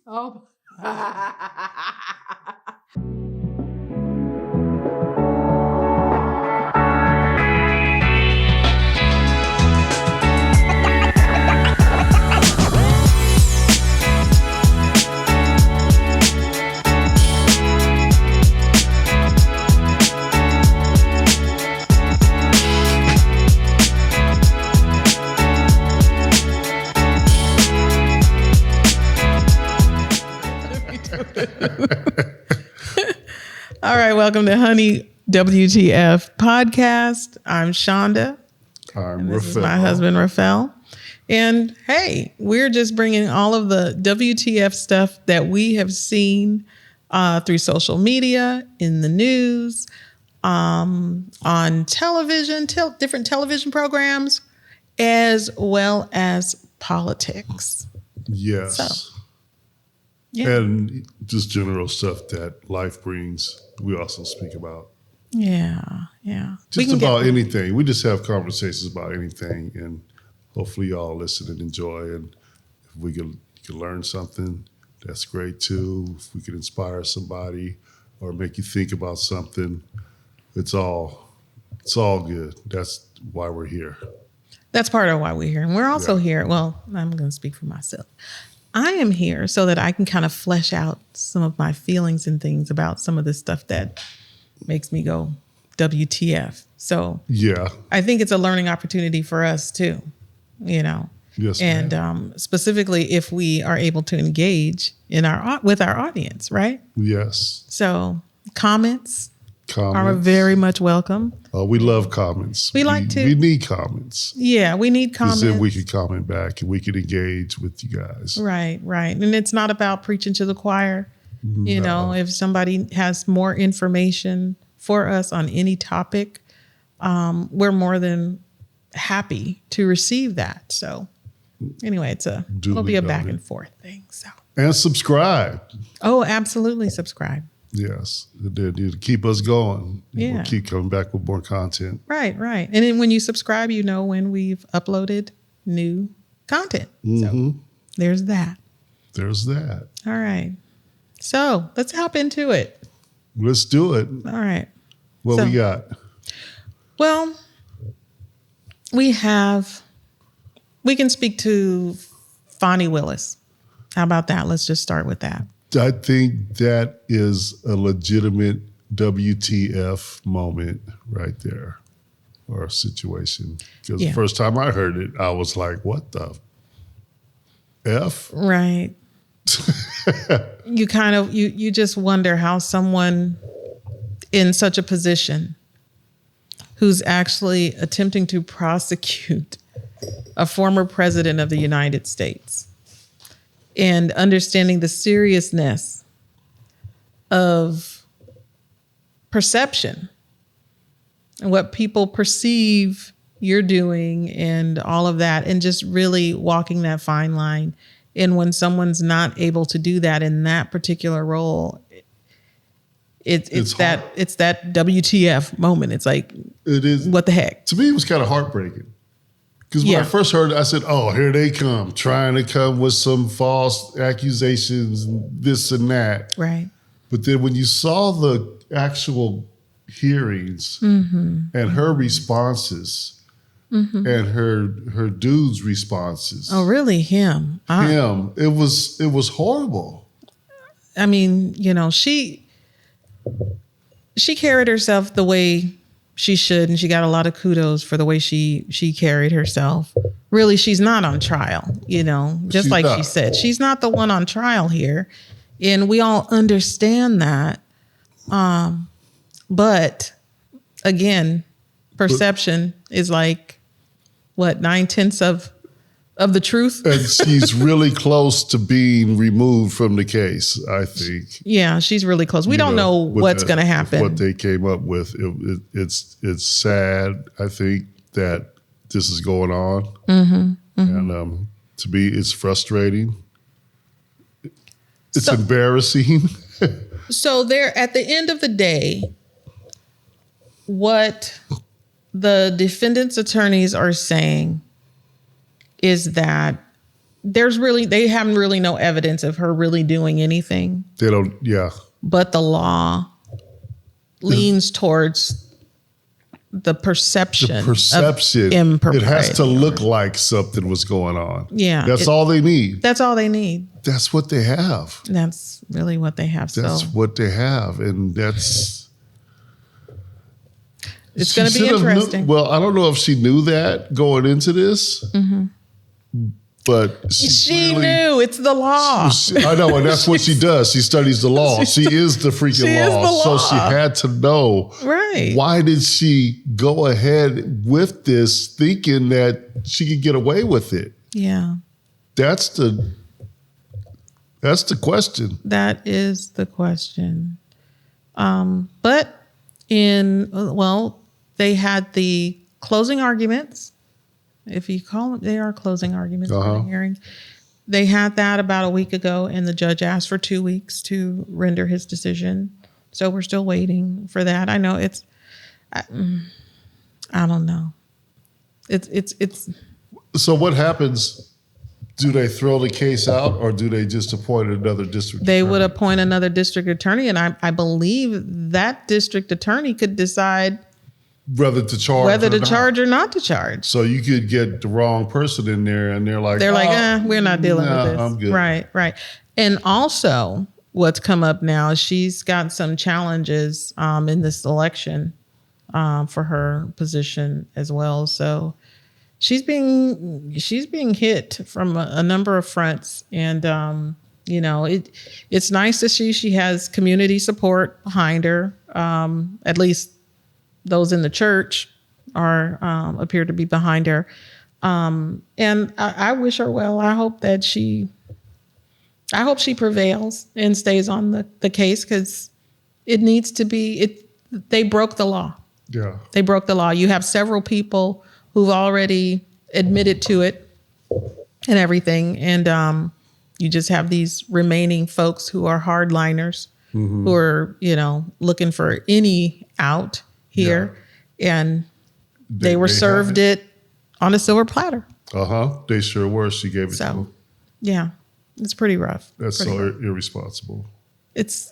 Oh. All right, welcome to Honey WTF podcast. I'm Shonda. I'm This is my husband, Rafael. And hey, we're just bringing all of the WTF stuff that we have seen through social media, in the news, on television, different television programs, as well as politics. Yes. So, yeah. And just general stuff that life brings, we also speak about. Yeah. Just about anything. We just have conversations about anything, and hopefully y'all listen and enjoy. And if we can learn something, that's great too. If we can inspire somebody or make you think about something, it's all good. That's why we're here. That's part of why we're here. And we're also here. Well, I'm going to speak for myself. I am here so that I can kind of flesh out some of my feelings and things about some of the stuff that makes me go WTF. So yeah, I think it's a learning opportunity for us too, Yes, and specifically if we are able to engage with our audience, right? Yes. So comments are very much welcome. We love comments. We need comments. Yeah, we need comments. Because then we can comment back and we can engage with you guys. Right. And it's not about preaching to the choir. You know, if somebody has more information for us on any topic, we're more than happy to receive that. So anyway, it'll be a back and forth thing. So. And subscribe. Oh, absolutely subscribe. Yes, to keep us going. Yeah. We'll keep coming back with more content. Right. And then when you subscribe, you know when we've uploaded new content. So there's that. All right. So let's hop into it. Let's do it. All right. What we got? Well, we can speak to Fonnie Willis. How about that? Let's just start with that. I think that is a legitimate WTF moment right there, or situation. Because the first time I heard it, I was like, what the F? Right. You just wonder how someone in such a position who's actually attempting to prosecute a former president of the United States and understanding the seriousness of perception and what people perceive you're doing and all of that, and just really walking that fine line. And when someone's not able to do that in that particular role, it's that WTF moment. It's like, it is. What the heck? To me, it was kind of heartbreaking. Because when I first heard it, I said, oh, here they come, trying to come with some false accusations and this and that. Right. But then when you saw the actual hearings and her responses and her dude's responses. Oh, really? Him. It was horrible. I mean, she carried herself the way she should, and she got a lot of kudos for the way she carried herself. Really, she's not on trial, just she's like not. She said. She's not the one on trial here, and we all understand that. But again, perception is like, what, 9/10 of the truth? And she's really close to being removed from the case, I think. Yeah, she's really close. We don't know what's going to happen. What they came up with. It's sad, I think, that this is going on. And to me, it's frustrating. It's embarrassing. So there, at the end of the day, what the defendant's attorneys are saying is that they haven't really no evidence of her really doing anything. They don't. Yeah. But the law leans towards the perception of impropriety. It has to look like something was going on. Yeah. That's all they need. That's all they need. That's what they have. That's really what they have. That's what they have. And that's... It's going to be interesting. Well, I don't know if she knew that going into this. Mm-hmm. But she knew it's the law. I know, and that's what she does. She studies the law. She is the freaking law. So she had to know. Right. Why did she go ahead with this thinking that she could get away with it? Yeah. That's the question. That is the question. But they had the closing arguments. If you call them, they are closing arguments in the hearing. They had that about a week ago, and the judge asked for 2 weeks to render his decision. So we're still waiting for that. I know I don't know. It's. So what happens? Do they throw the case out, or do they just appoint another district attorney? They would appoint another district attorney, and I believe that district attorney could decide whether to charge or not to charge. So you could get the wrong person in there, and they're like, we're not dealing with this. I'm good. Right. And also, what's come up now is she's got some challenges in this election for her position as well. So she's being hit from a number of fronts, and it's nice to see she has community support behind her. At least those in the church appear to be behind her. And I wish her well. I hope she prevails and stays on the case, because it needs to be, they broke the law. Yeah. They broke the law. You have several people who've already admitted to it and everything. And you just have these remaining folks who are hardliners, who are, looking for any out here, and they were served it on a silver platter. They sure were. She gave it to them. Yeah, it's pretty rough. That's irresponsible. It's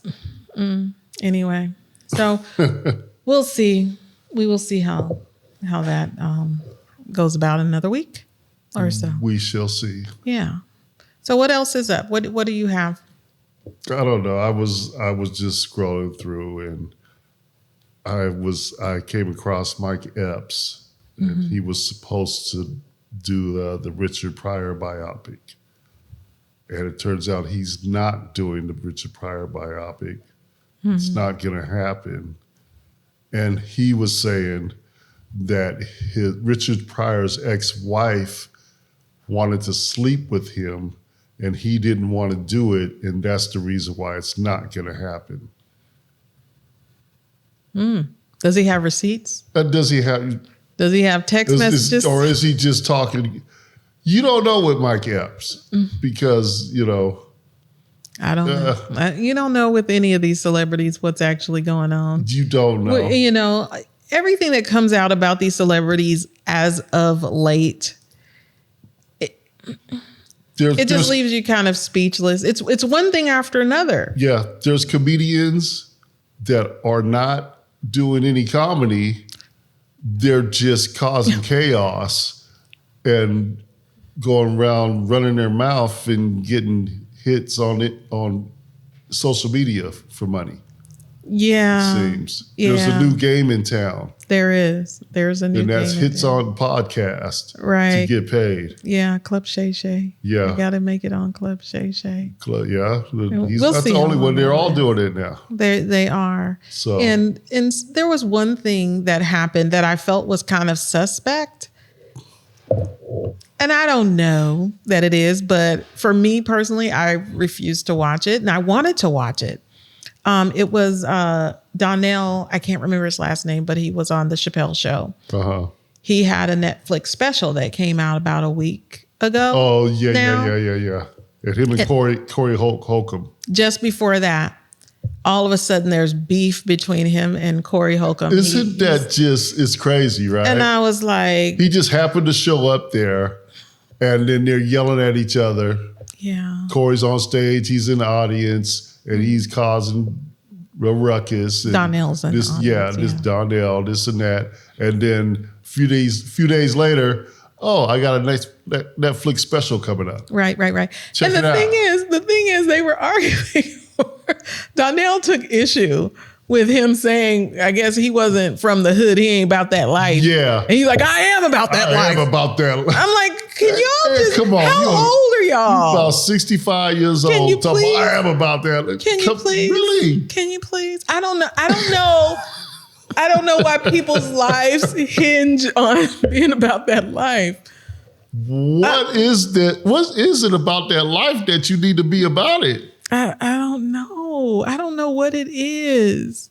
anyway. So we'll see. We will see how that goes about in another week or so. We shall see. Yeah. So what else is up? What do you have? I don't know. I was just scrolling through, and I came across Mike Epps, and he was supposed to do the Richard Pryor biopic, and it turns out he's not doing the Richard Pryor biopic. It's not going to happen. And he was saying that Richard Pryor's ex-wife wanted to sleep with him, and he didn't want to do it, and that's the reason why it's not going to happen. Does he have receipts? Does he have text messages? Or is he just talking? You don't know with Mike Epps, because, I don't know. You don't know with any of these celebrities what's actually going on. You don't know. Well, everything that comes out about these celebrities as of late, it just leaves you kind of speechless. It's one thing after another. Yeah, there's comedians that are not doing any comedy. They're just causing chaos and going around running their mouth and getting hits on social media for money. Yeah. It seems. There's a new game in town. There's a new game. And that's hits on podcast. Right. To get paid. Yeah. Club Shay Shay. Yeah. You got to make it on Club Shay Shay. Yeah. He's not the only one. They're all doing it now. They are. So. And there was one thing that happened that I felt was kind of suspect. And I don't know that it is, but for me personally, I refused to watch it, and I wanted to watch it. It was Donnell, I can't remember his last name, but he was on the Chappelle Show. He had a Netflix special that came out about a week ago. Oh, yeah. And him and Corey Holcomb. Just before that, all of a sudden there's beef between him and Corey Holcomb. It's crazy, right? And I was like... He just happened to show up there, and then they're yelling at each other. Yeah. Corey's on stage, he's in the audience, and he's causing a ruckus. And Donnell's in the audience. Yeah, this Donnell, this and that. And then a few days later, oh, I got a nice Netflix special coming up. Right. Check and it out. The thing is, they were arguing. Donnell took issue with him saying, I guess he wasn't from the hood. He ain't about that life. Yeah. And he's like, I am about that life. I am about that life. I'm like, can y'all just, come on, how old are y'all? About 65 years Can old. you please? I am about that. Can you please? Really? Can you please? I don't know. I don't know why people's lives hinge on being about that life. What is that? What is it about that life that you need to be about it? I don't know. I don't know what it is.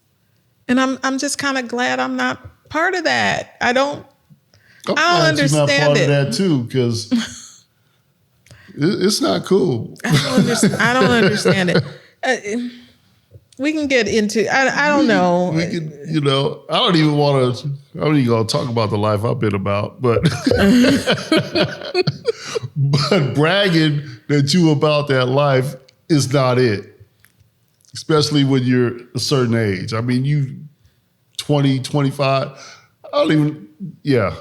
And I'm just kind of glad I'm not part of that. I don't understand you're not part it. of that too, because it's not cool. I don't understand it. We can get into. I don't know. We can, I don't even want to. I'm not even gonna talk about the life I've been about, but but bragging that you about that life is not it. Especially when you're a certain age. I mean, you 20, 25. I don't even. Yeah.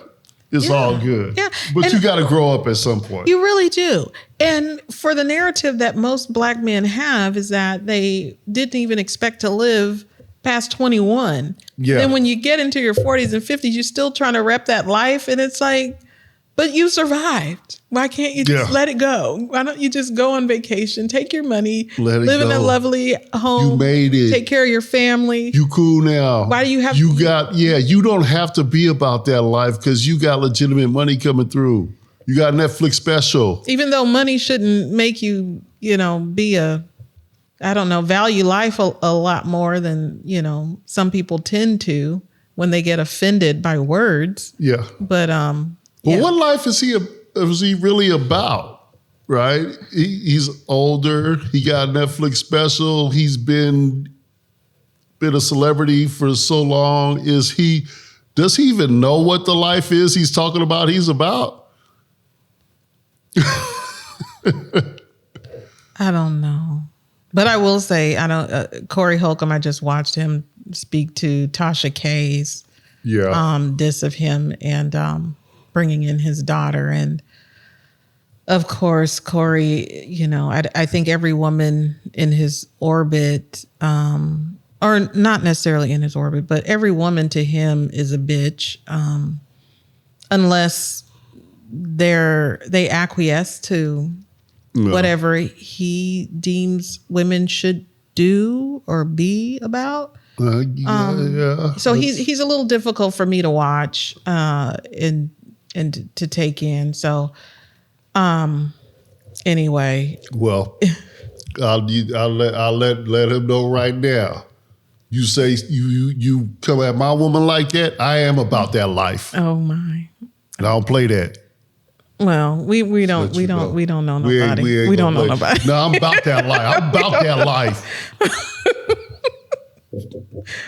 It's all good. Yeah. But And you got to grow up at some point. you really do. And for the narrative that most Black men have is that they didn't even expect to live past 21. Yeah. Then when you get into your 40s and 50s, you're still trying to rep that life. And it's like, but you survived. Why can't you just let it go? Why don't you just go on vacation, take your money, live in a lovely home, You made it. take care of your family? You cool now. Why do you have you don't have to be about that life because you got legitimate money coming through. You got a Netflix special. Even though money shouldn't make you, be value life a lot more than, some people tend to when they get offended by words. Yeah. But, Well, what life is he really about? Right? He's older. He got a Netflix special. He's been a celebrity for so long. Does he even know what the life is he's talking about he's about? I don't know. But I will say, Corey Holcomb, I just watched him speak to Tasha K's diss of him and bringing in his daughter. And of course, Corey, I think every woman in his orbit, or not necessarily in his orbit, but every woman to him is a bitch, unless they acquiesce to whatever he deems women should do or be about. So he's a little difficult for me to watch and to take in. So anyway. Well, I'll let him know right now. You say you come at my woman like that, I am about that life. Oh my. And I don't play that. Well, we don't know nobody. We don't know nobody. No, I'm about that life. I'm about that life.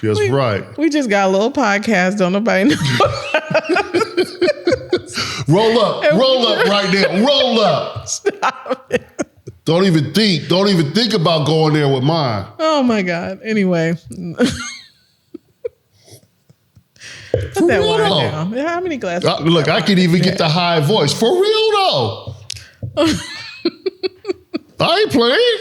That's right. We just got a little podcast. Don't nobody know. Roll up right now. Roll up. Stop it. Don't even think about going there with mine. Oh my God. Anyway. For that real wine though. down. How many glasses? Look, I can even get the high voice. For real though. I ain't playing.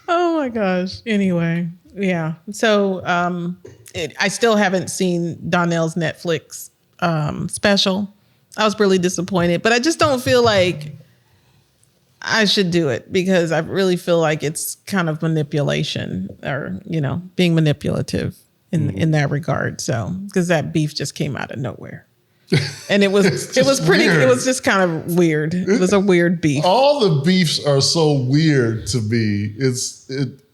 Oh my gosh. Anyway. Yeah. So I still haven't seen Donnell's Netflix special. I was really disappointed, but I just don't feel like I should do it because I really feel like it's kind of manipulation or, being manipulative in that regard. So, because that beef just came out of nowhere. And it was pretty, weird. It was just kind of weird. It was a weird beef. All the beefs are so weird to me.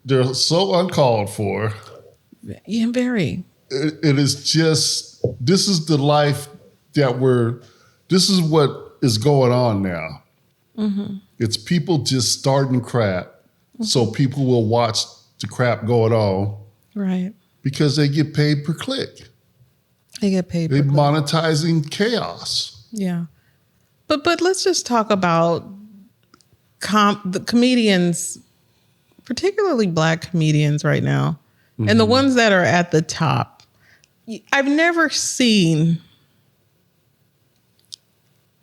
They're so uncalled for. Yeah, very. It is just, this is the life this is what is going on now. Mm-hmm. It's people just starting crap so people will watch the crap going on. Right. Because they get paid per click. They get paid. They're monetizing chaos. Yeah. But let's just talk about the comedians, particularly Black comedians right now, and the ones that are at the top. I've never seen.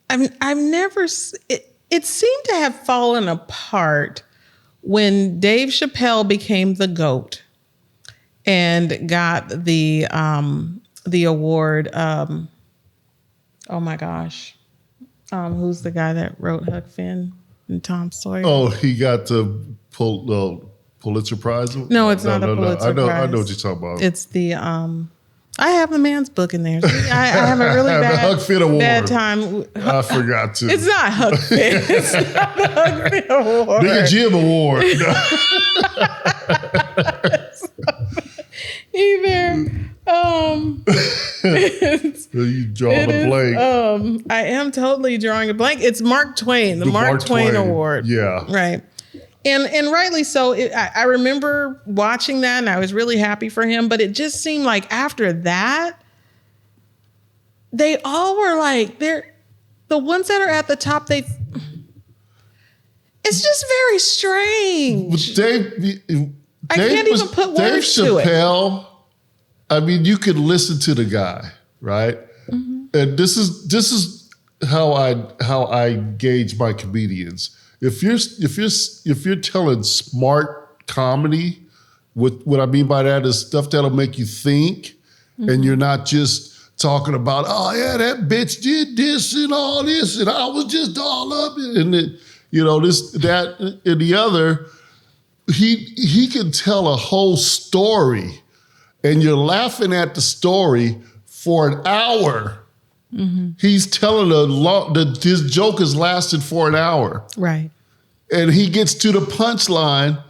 It seemed to have fallen apart when Dave Chappelle became the GOAT and got the award. Oh my gosh. Who's the guy that wrote Huck Finn and Tom Sawyer? Oh, he got the Pulitzer Prize? No, it's not a Pulitzer Prize. I know what you're talking about. It's the I have the man's book in there. See, I have a really the Huck Finn Award. bad time. I forgot to. It's not Huck Finn. It's not the Huck Finn Award. Big Jim Award. Either. You drawing a blank. I am totally drawing a blank. It's Mark Twain, the Mark Twain Award. Yeah. Right. And rightly so. I remember watching that and I was really happy for him. But it just seemed like after that, they all were like, they're the ones that are at the top. It's just very strange. I can't even put words to it. Dave Chappelle, I mean, you could listen to the guy, right? Mm-hmm. And this is how I gauge my comedians. If you're telling smart comedy, what I mean by that is stuff that'll make you think, and you're not just talking about, oh yeah, that bitch did this and all this, and I was just all up, and this, that, and the other. He can tell a whole story, and you're laughing at the story for an hour. Mm-hmm. He's telling his joke has lasted for an hour. Right. And he gets to the punchline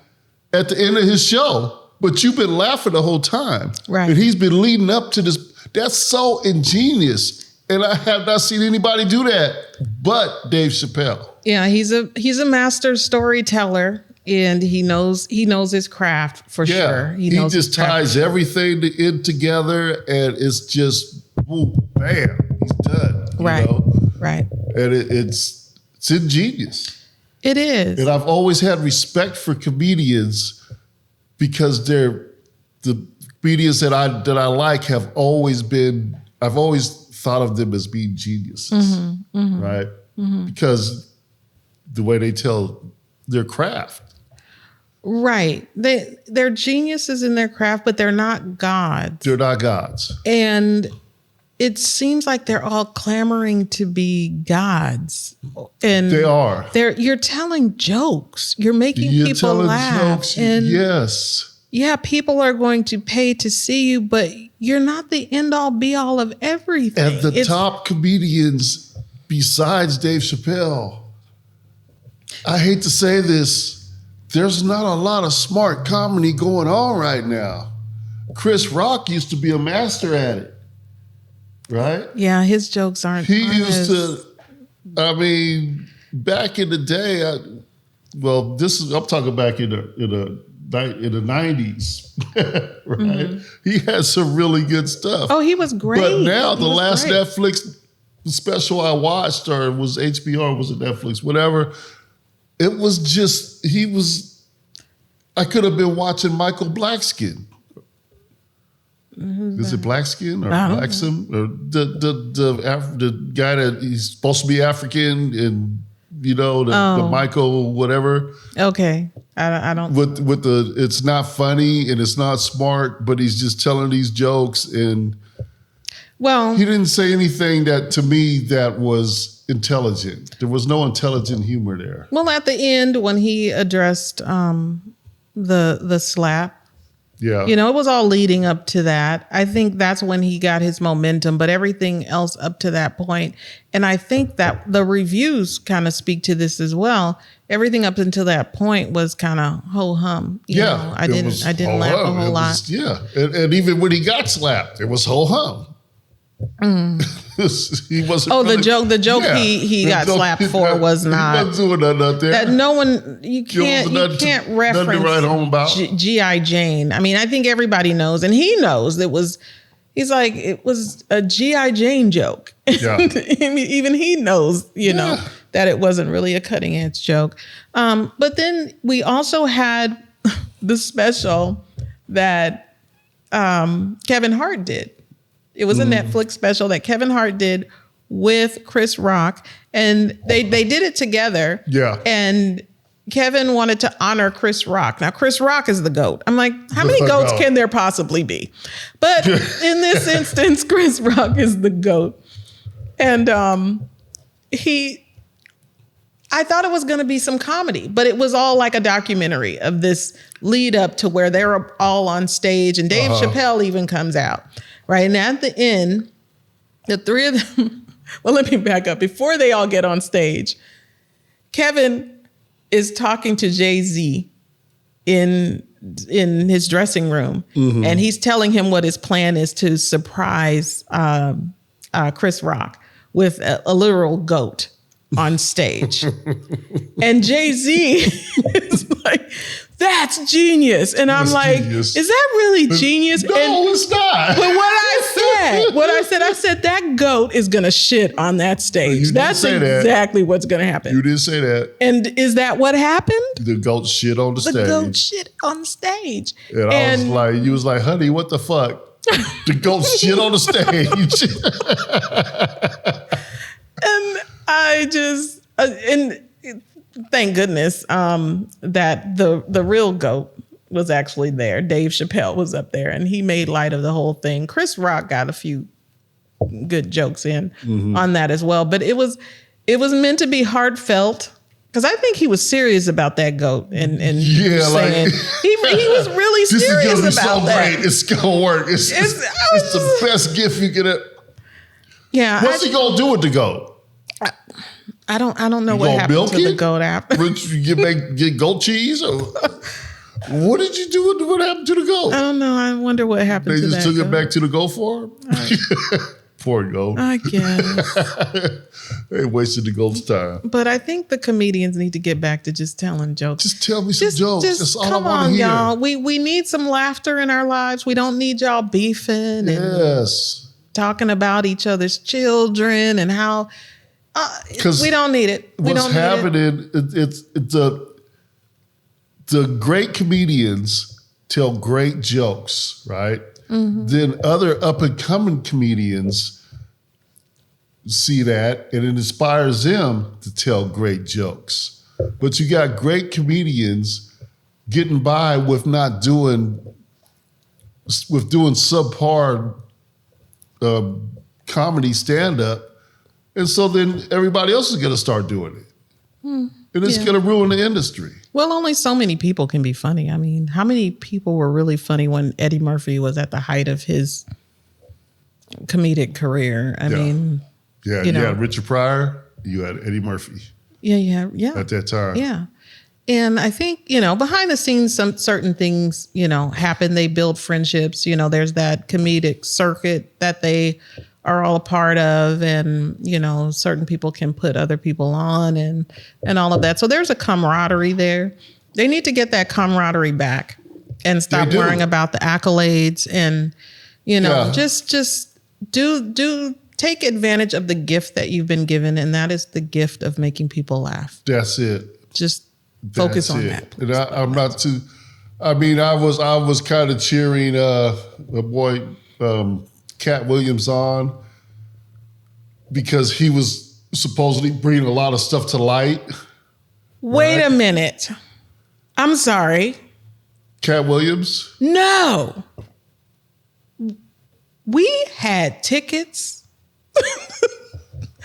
at the end of his show, but you've been laughing the whole time. Right. And he's been leading up to this. That's so ingenious. And I have not seen anybody do that but Dave Chappelle. Yeah, he's a master storyteller. And he knows his craft for sure. He just ties everything in together, and it's just boom, bam, he's done. Right, right. And it's ingenious. It is. And I've always had respect for comedians because they're the comedians that I like I've always thought of them as being geniuses, right? Mm-hmm. Because the way they tell their craft. Right. They're geniuses in their craft, but they're not gods. They're not gods. And it seems like they're all clamoring to be gods. And they are. You're telling jokes. You're making people laugh. Jokes. And yes. Yeah, people are going to pay to see you, but you're not the end all be all of everything. And the top comedians besides Dave Chappelle, I hate to say this, there's not a lot of smart comedy going on right now. Chris Rock used to be a master at it, right? Yeah, his jokes aren't. He used to. I mean, back in the day, I'm talking back in the 90s, right? Mm-hmm. He had some really good stuff. Oh, he was great. But now the last Netflix special I watched, or it was HBO, or was it Netflix, whatever. It was just, I could have been watching Michael Blackskin. Is it Blackskin or Blackskin? Or the guy that he's supposed to be African and, the Michael whatever. Okay. I don't. With it's not funny and it's not smart, but he's just telling these jokes, and he didn't say anything that to me that was intelligent. There was no intelligent humor there. Well, at the end when he addressed the slap, it was all leading up to that. I think that's when he got his momentum, but everything else up to that point, and I think that the reviews kind of speak to this as well. Everything up until that point was kind of ho hum. I didn't laugh a whole lot. And even when he got slapped, it was ho hum. He wasn't. Oh, really, the joke he got slapped for was not. He wasn't doing nothing out there. That no one you can't reference write home about. G.I. Jane. I mean, I think everybody knows, and he knows it was He's like, it was a G.I. Jane joke. Yeah. Even he knows, know, that it wasn't really a cutting edge joke. But then we also had the special that Kevin Hart did. It was a Netflix special that Kevin Hart did with Chris Rock, and they did it together. Yeah. And Kevin wanted to honor Chris Rock. Now, Chris Rock is the GOAT. I'm like, how many GOATs can there possibly be? But in this instance, Chris Rock is the GOAT. And I thought it was going to be some comedy, but it was all like a documentary of this lead up to where they're all on stage, and Dave Chappelle even comes out, right? And at the end, the three of them, well, let me back up. Before they all get on stage, Kevin is talking to Jay-Z in his dressing room, and he's telling him what his plan is to surprise Chris Rock with a literal goat on stage. And Jay-Z is like, that's genius. And I'm like, genius. Is that really genius? No, it's not. But I said, that goat is going to shit on that stage. That's exactly what's going to happen. You didn't say that. And is that what happened? The goat shit on the stage. The goat shit on the stage. And I was like, you was like, honey, what the fuck? The goat shit on the stage. And I just, and thank goodness that the real GOAT was actually there. Dave Chappelle was up there, and he made light of the whole thing. Chris Rock got a few good jokes in on that as well, but it was meant to be heartfelt, because I think he was serious about that GOAT, and saying he was really serious about that. Great. It's gonna work. It's the best gift you get. Yeah. What's he gonna do with the GOAT? I don't know what happened to the goat after. Get goat cheese? Or what did you do with what happened to the goat? I don't know. I wonder what happened to that. They just took it back to the goat farm? Poor goat. I guess. They wasted the goat's time. But I think the comedians need to get back to just telling jokes. Just tell me some jokes. That's all I want to hear. Y'all. We need some laughter in our lives. We don't need y'all beefing and talking about each other's children and how... we don't need it. What's happening? It's the great comedians tell great jokes, right? Then other up and coming comedians see that, and it inspires them to tell great jokes. But you got great comedians getting by with doing subpar comedy stand up. And so then everybody else is going to start doing it. And it's going to ruin the industry. Well, only so many people can be funny. I mean, how many people were really funny when Eddie Murphy was at the height of his comedic career? I mean, you had Richard Pryor, you had Eddie Murphy. Yeah. At that time. Yeah. And I think, behind the scenes, some certain things, happen. They build friendships. There's that comedic circuit that they are all a part of, and certain people can put other people on and all of that. So there's a camaraderie there. They need to get that camaraderie back and stop worrying about the accolades, and just do take advantage of the gift that you've been given, and that is the gift of making people laugh. That's it. Just focus on that. And I'm not too. I mean, I was kind of cheering the boy. Cat Williams on because he was supposedly bringing a lot of stuff to light. Wait a minute. I'm sorry. Cat Williams? No. We had tickets.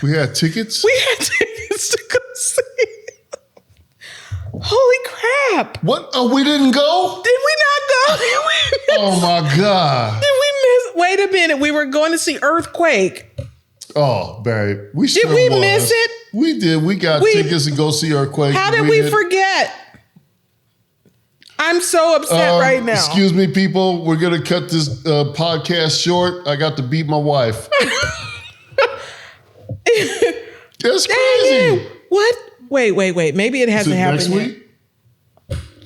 We had tickets? We had tickets to go see it. Holy crap. What? Oh, we didn't go? Did we not go? Oh my God. Did we miss? Wait a minute. We were going to see Earthquake. Oh, babe. Did we miss it? We did. We got tickets to go see Earthquake. How did we forget? I'm so upset right now. Excuse me, people. We're going to cut this podcast short. I got to beat my wife. That's crazy. What? Wait. Maybe it hasn't happened next week?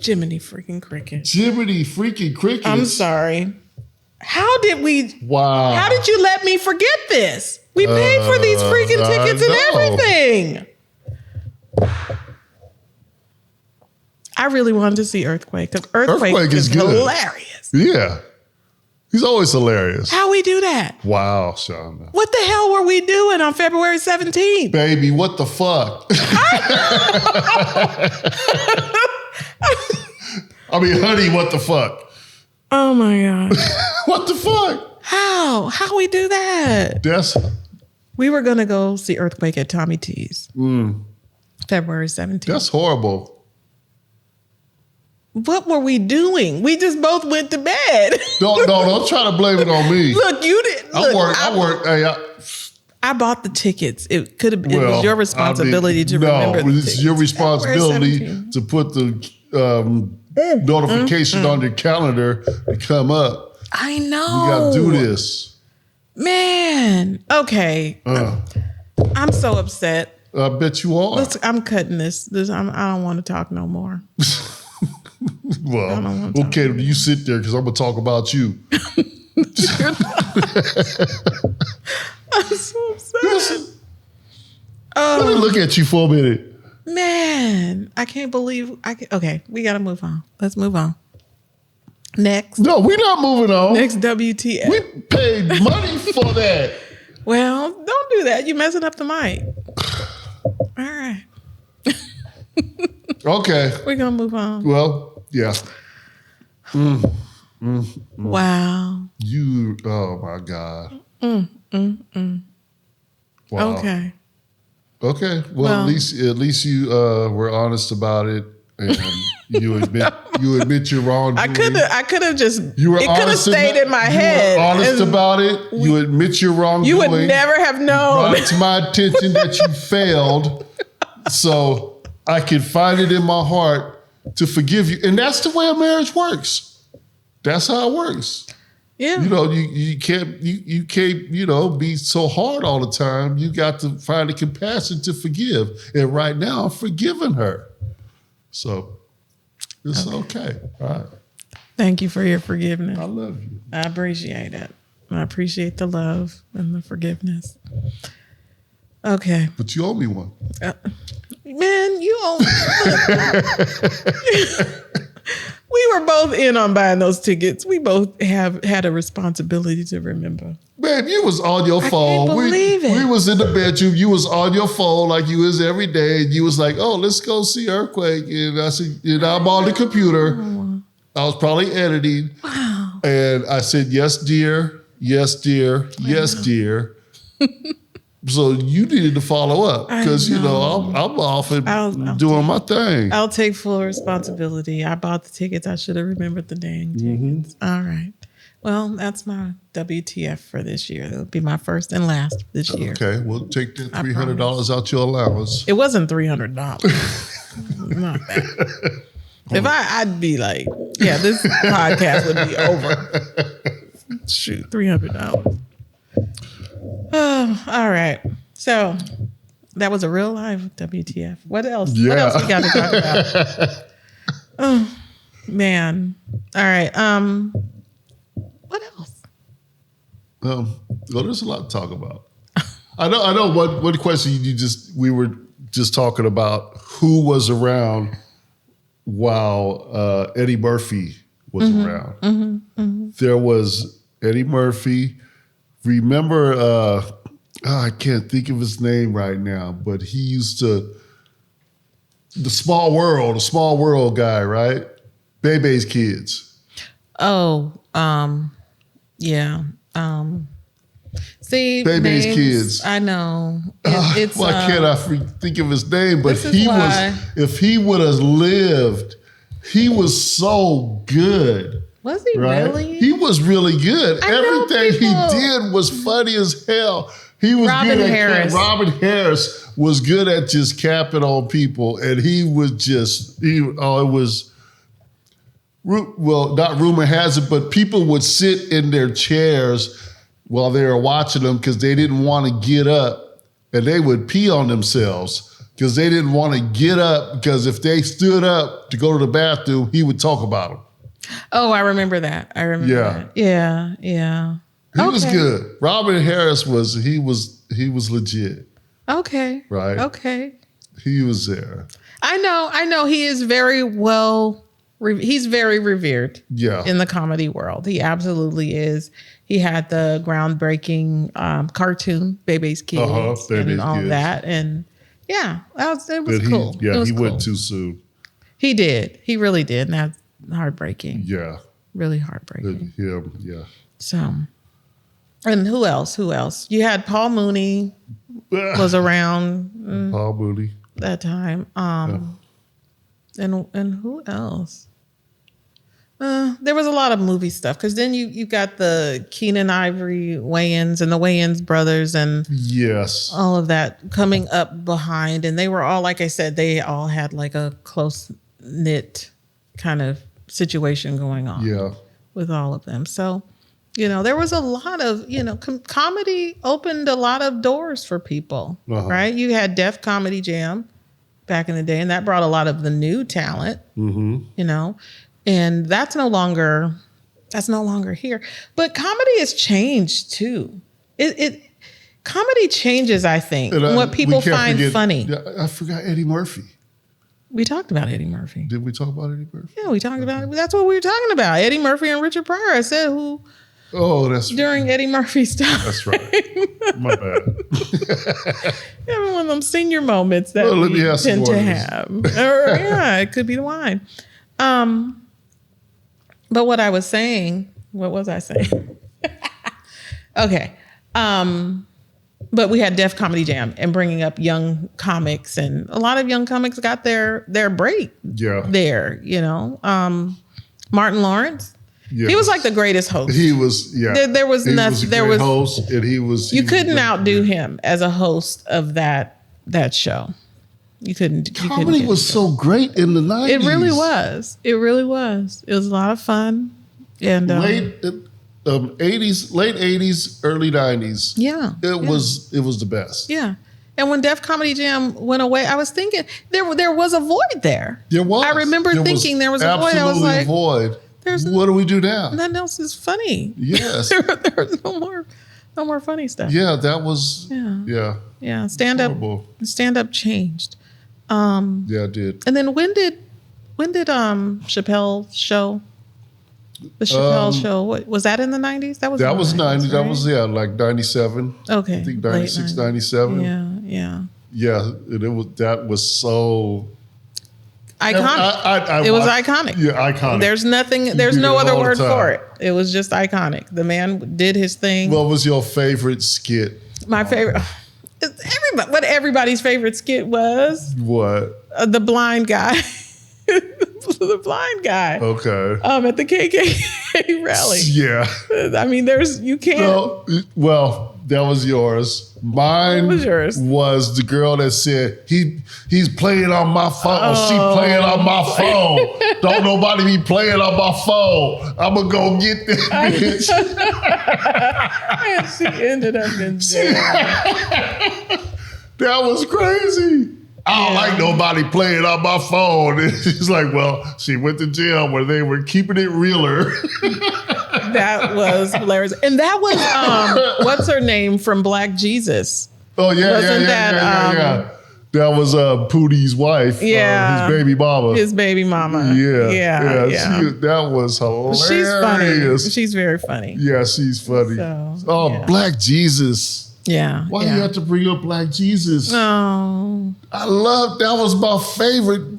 Jiminy freaking cricket. Jiminy freaking cricket. I'm sorry. How did we? Wow. How did you let me forget this? We paid for these freaking tickets and everything. I really wanted to see Earthquake because Earthquake is good. Hilarious. Yeah. He's always hilarious. How we do that? Wow, Shonda. What the hell were we doing on February 17th? Baby, what the fuck? I mean, honey, what the fuck? Oh my God. What the fuck? How? How we do that? We were going to go see Earthquake at Tommy T's. February 17th. That's horrible. What were we doing? We just both went to bed. Don't try to blame it on me. Look, you didn't. I worked. Hey, I bought the tickets. It could have. It was your responsibility to remember. No, it's your responsibility to put the notification on your calendar to come up. I know. We got to do this, man. Okay, I'm so upset. I bet you are. I'm cutting this. I don't want to talk no more. Well, okay, you sit there because I'm going to talk about you. I'm so upset. Let me look at you for a minute. Man, I can't believe okay, we got to move on. Let's move on. Next. No, we're not moving on. Next WTF. We paid money for that. Well, don't do that. You're messing up the mic. All right. Okay. We're going to move on. Well, yeah. Wow. Oh my God. Wow. Okay. Okay. Well, at least you were honest about it, and you admit your wrongdoing. I could have just. You were it could have stayed in my head. You were honest about it. You admit your wrongdoing. You would never have known. Brought it to my attention that you failed, so I could find it in my heart to forgive you, and that's the way a marriage works. That's how it works. Yeah. You can't be so hard all the time. You got to find the compassion to forgive. And right now I'm forgiving her. So it's okay. All right. Thank you for your forgiveness. I love you. I appreciate it. I appreciate the love and the forgiveness. Okay. But you owe me one. Man, you owe We were both in on buying those tickets. We both have had a responsibility to remember. Man, you was on your phone. Can't believe it. We was in the bedroom. You was on your phone like you is every day. And you was like, oh, let's go see Earthquake. And I said, I'm on the computer. I was probably editing. Wow. And I said, yes, dear. Yes, dear. Yes, dear. So you needed to follow up because, I'm off and doing my thing. I'll take full responsibility. I bought the tickets. I should have remembered the dang tickets. All right. Well, that's my WTF for this year. It'll be my first and last this year. Okay. We'll take that $300 out your allowance. It wasn't $300. Not that. If I'd be like, yeah, this podcast would be over. Shoot, $300. Oh, all right. So that was a real life WTF. What else? Yeah. What else we got to talk about? Oh, man. All right. What else? Well, there's a lot to talk about. I know one question we were just talking about who was around while Eddie Murphy was around. There was Eddie Murphy. Remember, I can't think of his name right now, but he used to, the Small World guy, right? Bebe's Kids. Oh, yeah. See, Bebe's Kids. I know. Why can't I think of his name? But if he would have lived, he was so good. Was he really? He was really good. Everything he did was funny as hell. He was Robin good Harris. Robin Harris was good at just capping on people, and he was just not rumor has it, but people would sit in their chairs while they were watching them because they didn't want to get up, and they would pee on themselves because they didn't want to get up because if they stood up to go to the bathroom, he would talk about them. Oh, I remember that. I remember that. Yeah, yeah. He was good. Robin Harris was legit. Okay. Right? Okay. He was there. I know. He is very well. He's very revered. Yeah. In the comedy world, he absolutely is. He had the groundbreaking cartoon Baby's Kids and all that, and yeah, it was cool. He went too soon. He did. He really did, and that's heartbreaking. Yeah. Really heartbreaking. Yeah. So, and who else? You had Paul Mooney was around. Paul Mooney that time. And who else? There was a lot of movie stuff because then you got the Keenan Ivory Wayans and the Wayans brothers and all of that coming up behind, and they were all, like I said, they all had like a close knit kind of situation going on with all of them. So, there was a lot of, comedy opened a lot of doors for people, right? You had Def Comedy Jam back in the day, and that brought a lot of the new talent, and that's no longer here. But comedy has changed too. Comedy changes, I think, what people find funny. I forgot Eddie Murphy. We talked about Eddie Murphy. Did we talk about Eddie Murphy? Yeah, we talked about it. That's what we were talking about. Eddie Murphy and Richard Pryor. I said who. Oh, that's during Eddie Murphy's time. That's right. My bad. Having one of them senior moments that we tend to have. It could be the wine. But what I was saying, what was I saying? Okay. But we had Def Comedy Jam and bringing up young comics, and a lot of young comics got their break there, Martin Lawrence. Yes. He was like the greatest host. He was, There was nothing. There was host, and he was. You couldn't outdo him as a host of that show. You couldn't. Comedy was so great in the 90s. It really was. It really was. It was a lot of fun. And late 80s, early 90s. Yeah, it was the best. Yeah. And when Def Comedy Jam went away, I was thinking there was a void there. There was. I remember thinking there was a void. I was like, a void. What do we do now? Nothing else is funny. Yes. there was no more funny stuff. Yeah, that was. Yeah. Stand up changed. It did. And then when did Chappelle's show? The Chappelle show. What was that in the 90s? That was 90s. Right? That was like 97. Okay. I think 96, 97. Yeah. Yeah, that was so iconic. It was iconic. Yeah, iconic. There's no other word for it. It was just iconic. The man did his thing. What was your favorite skit? My favorite. What everybody's favorite skit was? What? The blind guy. The blind guy. Okay. At the KKK rally. Yeah. I mean, you can't. Well, that was yours. Mine was the girl that said he's playing on my phone. She playing on my phone. Don't nobody be playing on my phone. I'm gonna go get this bitch. And she ended up in jail. That was crazy. I don't like nobody playing on my phone. And she's like, well, she went to jail where they were keeping it realer. That was hilarious. And that was, what's her name from Black Jesus? Oh, yeah, yeah. That was Pootie's wife. Yeah. His baby mama. Yeah. That was hilarious. She's funny. She's very funny. Yeah, she's funny. Black Jesus. Yeah. Why do you have to bring up Black Jesus? Oh. That was my favorite.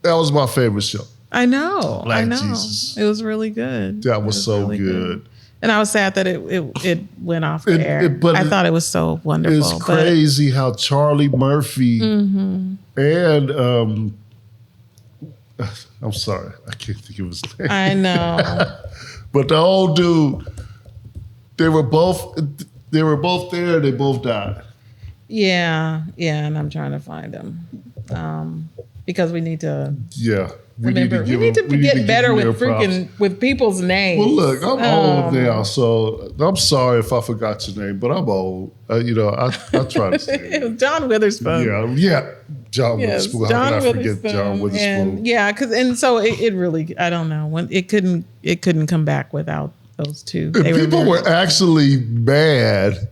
That was my favorite show. I know. Black Jesus. It was really good. That was so really good. And I was sad that it went off the air. But I thought it was so wonderful. It's crazy how Charlie Murphy and I'm sorry, I can't think of his name. I know. But the old dude, they were both there. They both died. Yeah, and I'm trying to find them because we need to. Yeah, we need to get better with people's names. Well, look, I'm old now, so I'm sorry if I forgot your name, but I'm old. I try to say it was John Witherspoon. Yeah. John Yes, Witherspoon. How John can I forget Witherspoon. John Witherspoon? And yeah, so it really, I don't know, when it couldn't come back without those two. And They people very were actually mad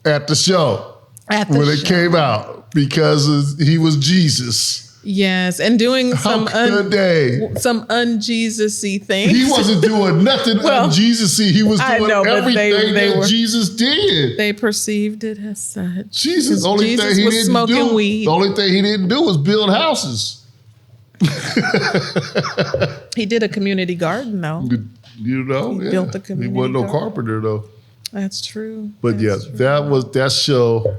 at the show when it came out because he was Jesus. Yes, and doing some un-Jesus-y things. He wasn't doing nothing un-Jesus-y. He was doing everything that Jesus did. They perceived it as such. Jesus, The only thing he didn't do was build houses. He did a community garden, though. You know, he built the community. He wasn't no garden. carpenter, though. That's true. But that show.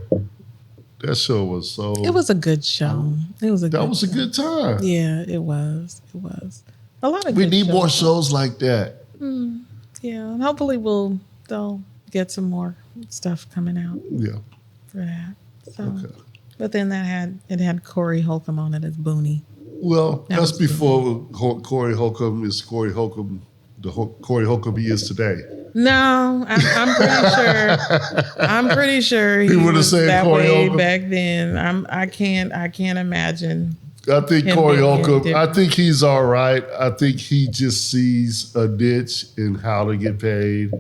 That show was so. It was a good show. It was a. That was a good time. Yeah, it was. It was a lot of. We need more shows like that. Yeah, and hopefully they'll get some more stuff coming out. Yeah. For that. So, but then it had Corey Holcomb on it as Booney. Well, that's before Corey Holcomb is Corey Holcomb. Corey Holcomb he is today. No, I'm pretty sure. I'm pretty sure he would have said that Corey way Holcomb back then. I can't imagine. I think Corey Holcomb. I think he's all right. I think he just sees a niche in how to get paid,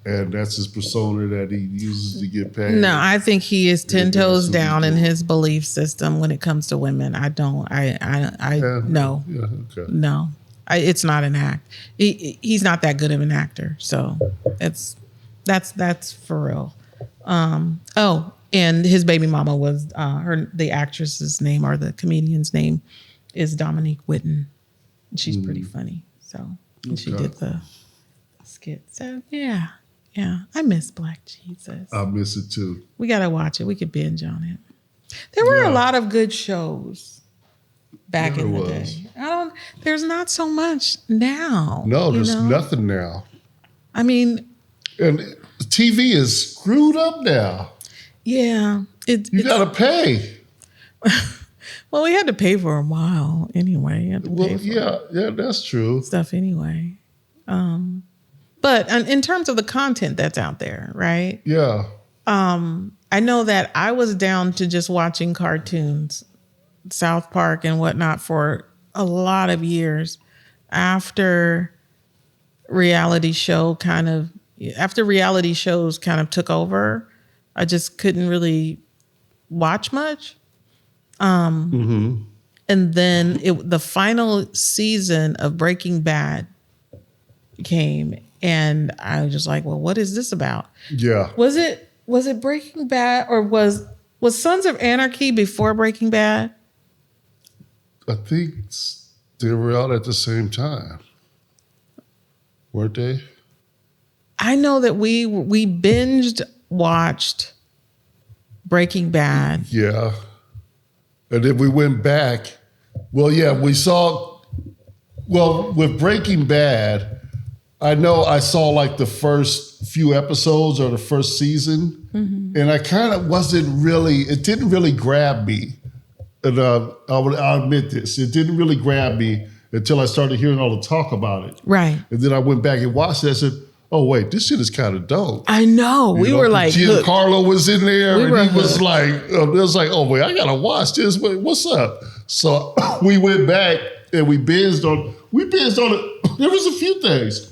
and that's his persona that he uses to get paid. No, I think he is 10 toes down in his belief system when it comes to women. I don't. No. Yeah, okay. No. It's not an act. He's not that good of an actor. So that's for real. And his baby mama was the actress's name or the comedian's name is Dominique Whitten. She's pretty funny. So she did the skit. So yeah. I miss Black Jesus. I miss it too. We gotta watch it. We could binge on it. There were a lot of good shows back in the day. There's not so much now. No, there's nothing now. I mean, and TV is screwed up now. Yeah. You gotta pay. Well, we had to pay for a while anyway. Yeah, that's true. Stuff anyway. But in terms of the content that's out there, right? Yeah. I know that I was down to just watching cartoons, South Park and whatnot for a lot of years after reality shows kind of took over. I just couldn't really watch much. And then the final season of Breaking Bad came, and I was just like, well, what is this about? Yeah. Was it Breaking Bad, or was Sons of Anarchy before Breaking Bad? I think they were out at the same time, weren't they? I know that we binged watched Breaking Bad. Yeah. And then we went back. Well, yeah, with Breaking Bad, I know I saw like the first few episodes or the first season, and I kind of it didn't really grab me. And I'll admit this, it didn't really grab me until I started hearing all the talk about it. Right. And then I went back and watched it. I said, oh, wait, this shit is kind of dope. I know. We were like, Giancarlo was in there, and he was like, it was like, oh, wait, I got to watch this. What's up? So we went back and we binged on it. There was a few things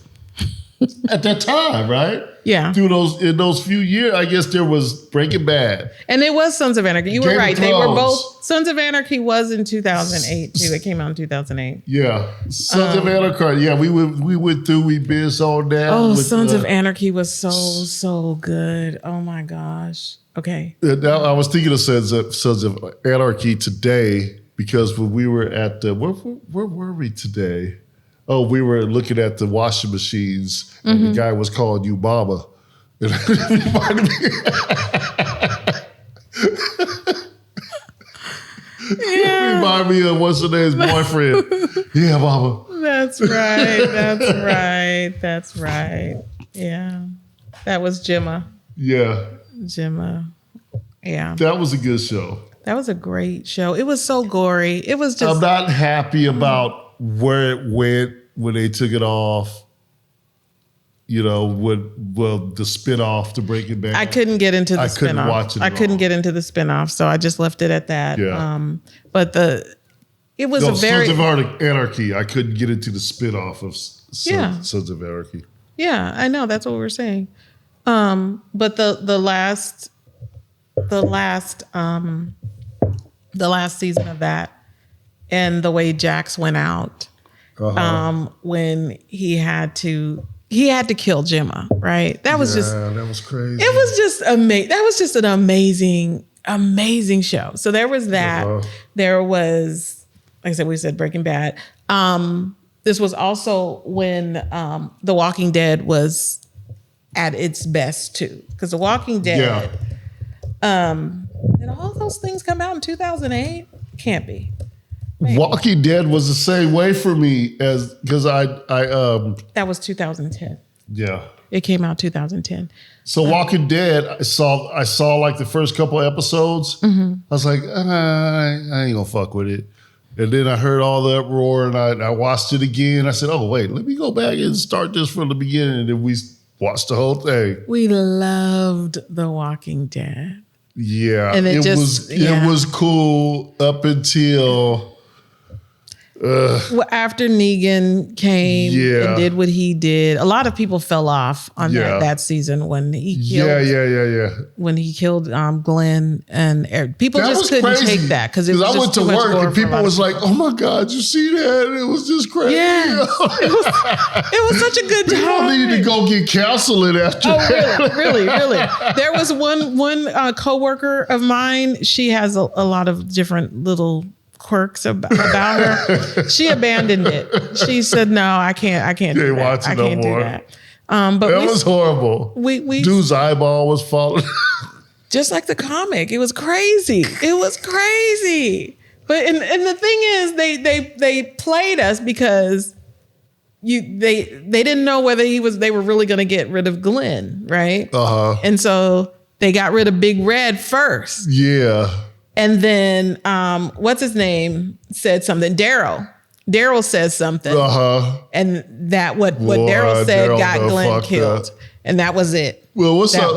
at that time, right? Yeah. In those few years, I guess there was Breaking Bad. And it was Sons of Anarchy. You were right. They were both. Sons of Anarchy was in 2008 too. It came out in 2008. Yeah. Sons of Anarchy. Yeah, we went through, we binged on that. Oh, Sons of Anarchy was so good. Oh my gosh. Okay. Now I was thinking of Sons of Anarchy today because when we were at the where were we today? Oh, we were looking at the washing machines, and the guy was calling you mama. And it reminded me. It reminded me of what's her name's boyfriend. Yeah, mama. That's right. That's right. Yeah. That was Gemma. Yeah. Gemma. Yeah. That was a good show. That was a great show. It was so gory. It was just. I'm not happy about where it went when they took it off. the spinoff to Breaking Bad. I couldn't get into the spinoff. I couldn't watch it. I couldn't get into the spinoff, so I just left it at that. Yeah. But it was a very Sons of Anarchy. I couldn't get into the spinoff of Sons of Anarchy. Yeah, I know. That's what we're saying. But the last season of that, and the way Jax went out, when he had to kill Gemma, right? That was that was crazy. It was just amazing. That was just an amazing show. So there was that. There was, like I said, we said Breaking Bad. This was also when The Walking Dead was at its best too, because The Walking Dead. Did all those things come out in 2008? Can't be. Maybe. Walking Dead was the same way for me because I that was 2010. Yeah. It came out 2010. So Walking Dead, I saw like the first couple episodes. Mm-hmm. I was like, I ain't gonna fuck with it. And then I heard all the uproar and I watched it again. I said, oh wait, let me go back and start this from the beginning. And then we watched the whole thing. We loved The Walking Dead. Yeah, and it was cool up until after Negan came and did what he did. A lot of people fell off on that season when he killed. When he killed Glenn and Eric. People just couldn't take that because I went to work and people was like, "Oh my God, you see that? It was just crazy." Yeah, it was such a good time. People needed to go get counseling after that. Really. There was one coworker of mine. She has a lot of different little quirks about her. She abandoned it. She said, "No, I can't do that. I can't do that." But that was horrible. We dude's eyeball was falling. Just like the comic. It was crazy. But and the thing is, they played us because they didn't know whether they were really going to get rid of Glenn, right? And so they got rid of Big Red first. Yeah. And then, what's his name said something. Daryl says something. And that what Daryl said got Glenn killed. And that was it. Well, what's up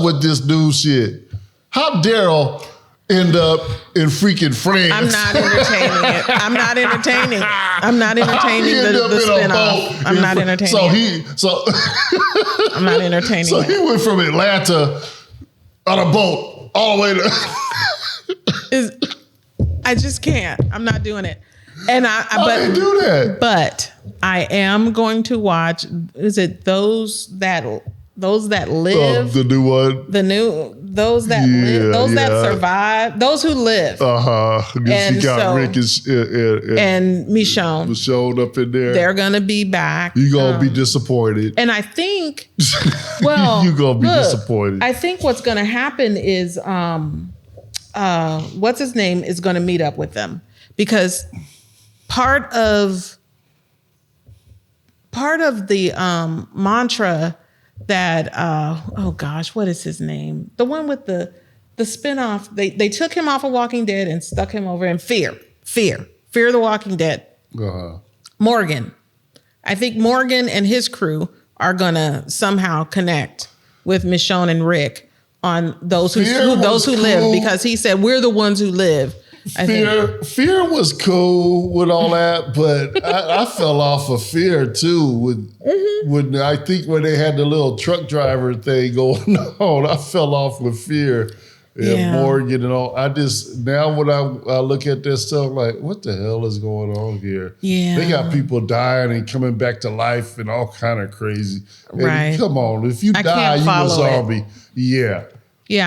with this new shit? How Daryl end up in freaking France? I'm not entertaining it. I'm not entertaining the spinoff. I'm not entertaining I'm not entertaining So he went from Atlanta on a boat all the way to... I just can't. I'm not doing it. And I do that. But I am going to watch. Is it those that live? The new one. Those that live. Those that survive. Those who live. And she got Rick and Michonne. Michonne up in there. They're gonna be back. You're gonna be disappointed. And I think. Well, you're gonna be disappointed. I think what's gonna happen is what's his name is going to meet up with them, because part of the mantra that oh gosh, what is his name? The one with the spinoff. They took him off of Walking Dead and stuck him over in Fear the Walking Dead. Morgan. I think Morgan and his crew are gonna somehow connect with Michonne and Rick on those who live, because he said we're the ones who live. Fear was cool with all that, but I fell off of Fear too. When I think when they had the little truck driver thing going on, I fell off with Fear and Morgan and all. Now when I look at this stuff, I'm like, what the hell is going on here? Yeah, they got people dying and coming back to life and all kind of crazy. And come on, if you die, you a zombie. Yeah,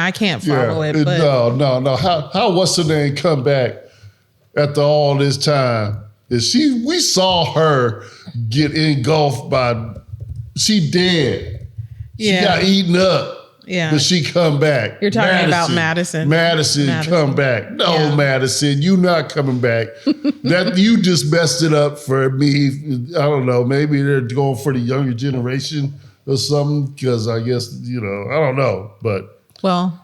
I can't follow it. But No. How what's her name come back after all this time? We saw her get engulfed by. She dead. She got eaten up. Yeah, but she come back. You're talking about Madison. Madison, come back. No, Madison, you not coming back. That you just messed it up for me. I don't know. Maybe they're going for the younger generation or something. Because I guess I don't know. But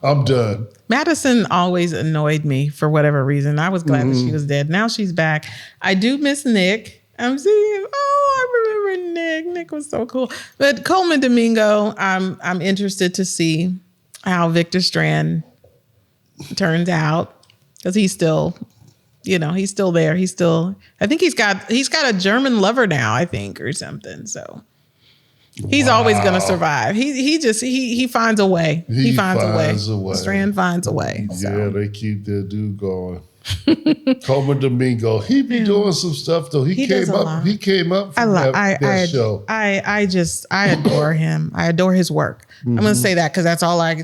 I'm done. Madison always annoyed me for whatever reason. I was glad that she was dead. Now she's back. I do miss Nick. I'm seeing. Oh, I remember Nick. Nick was so cool. But Coleman Domingo, I'm interested to see how Victor Strand turns out because he's still, he's still there. He's still. I think he's got a German lover now. I think or something. So he's always going to survive. He finds a way. He finds a way. Strand finds a way. So. Yeah, they keep that dude going. Coleman Domingo, he be doing some stuff though. He came up from that show. I adore him. I adore his work. I'm going to say that because that's all I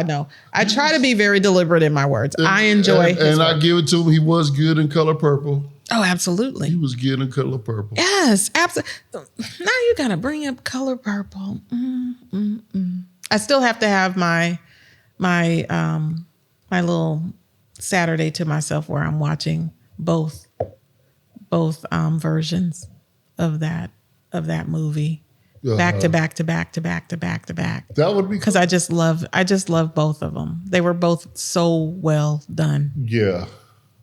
know. I try to be very deliberate in my words. I enjoy his work. I give it to him. He was good in Color Purple. Oh, absolutely. He was good in Color Purple. Yes, absolutely. Now you got to bring up Color Purple. I still have to have my little Saturday to myself where I'm watching both versions of that movie back to back to back to back to back to back. That would be because I just love both of them. They were both so well done. Yeah,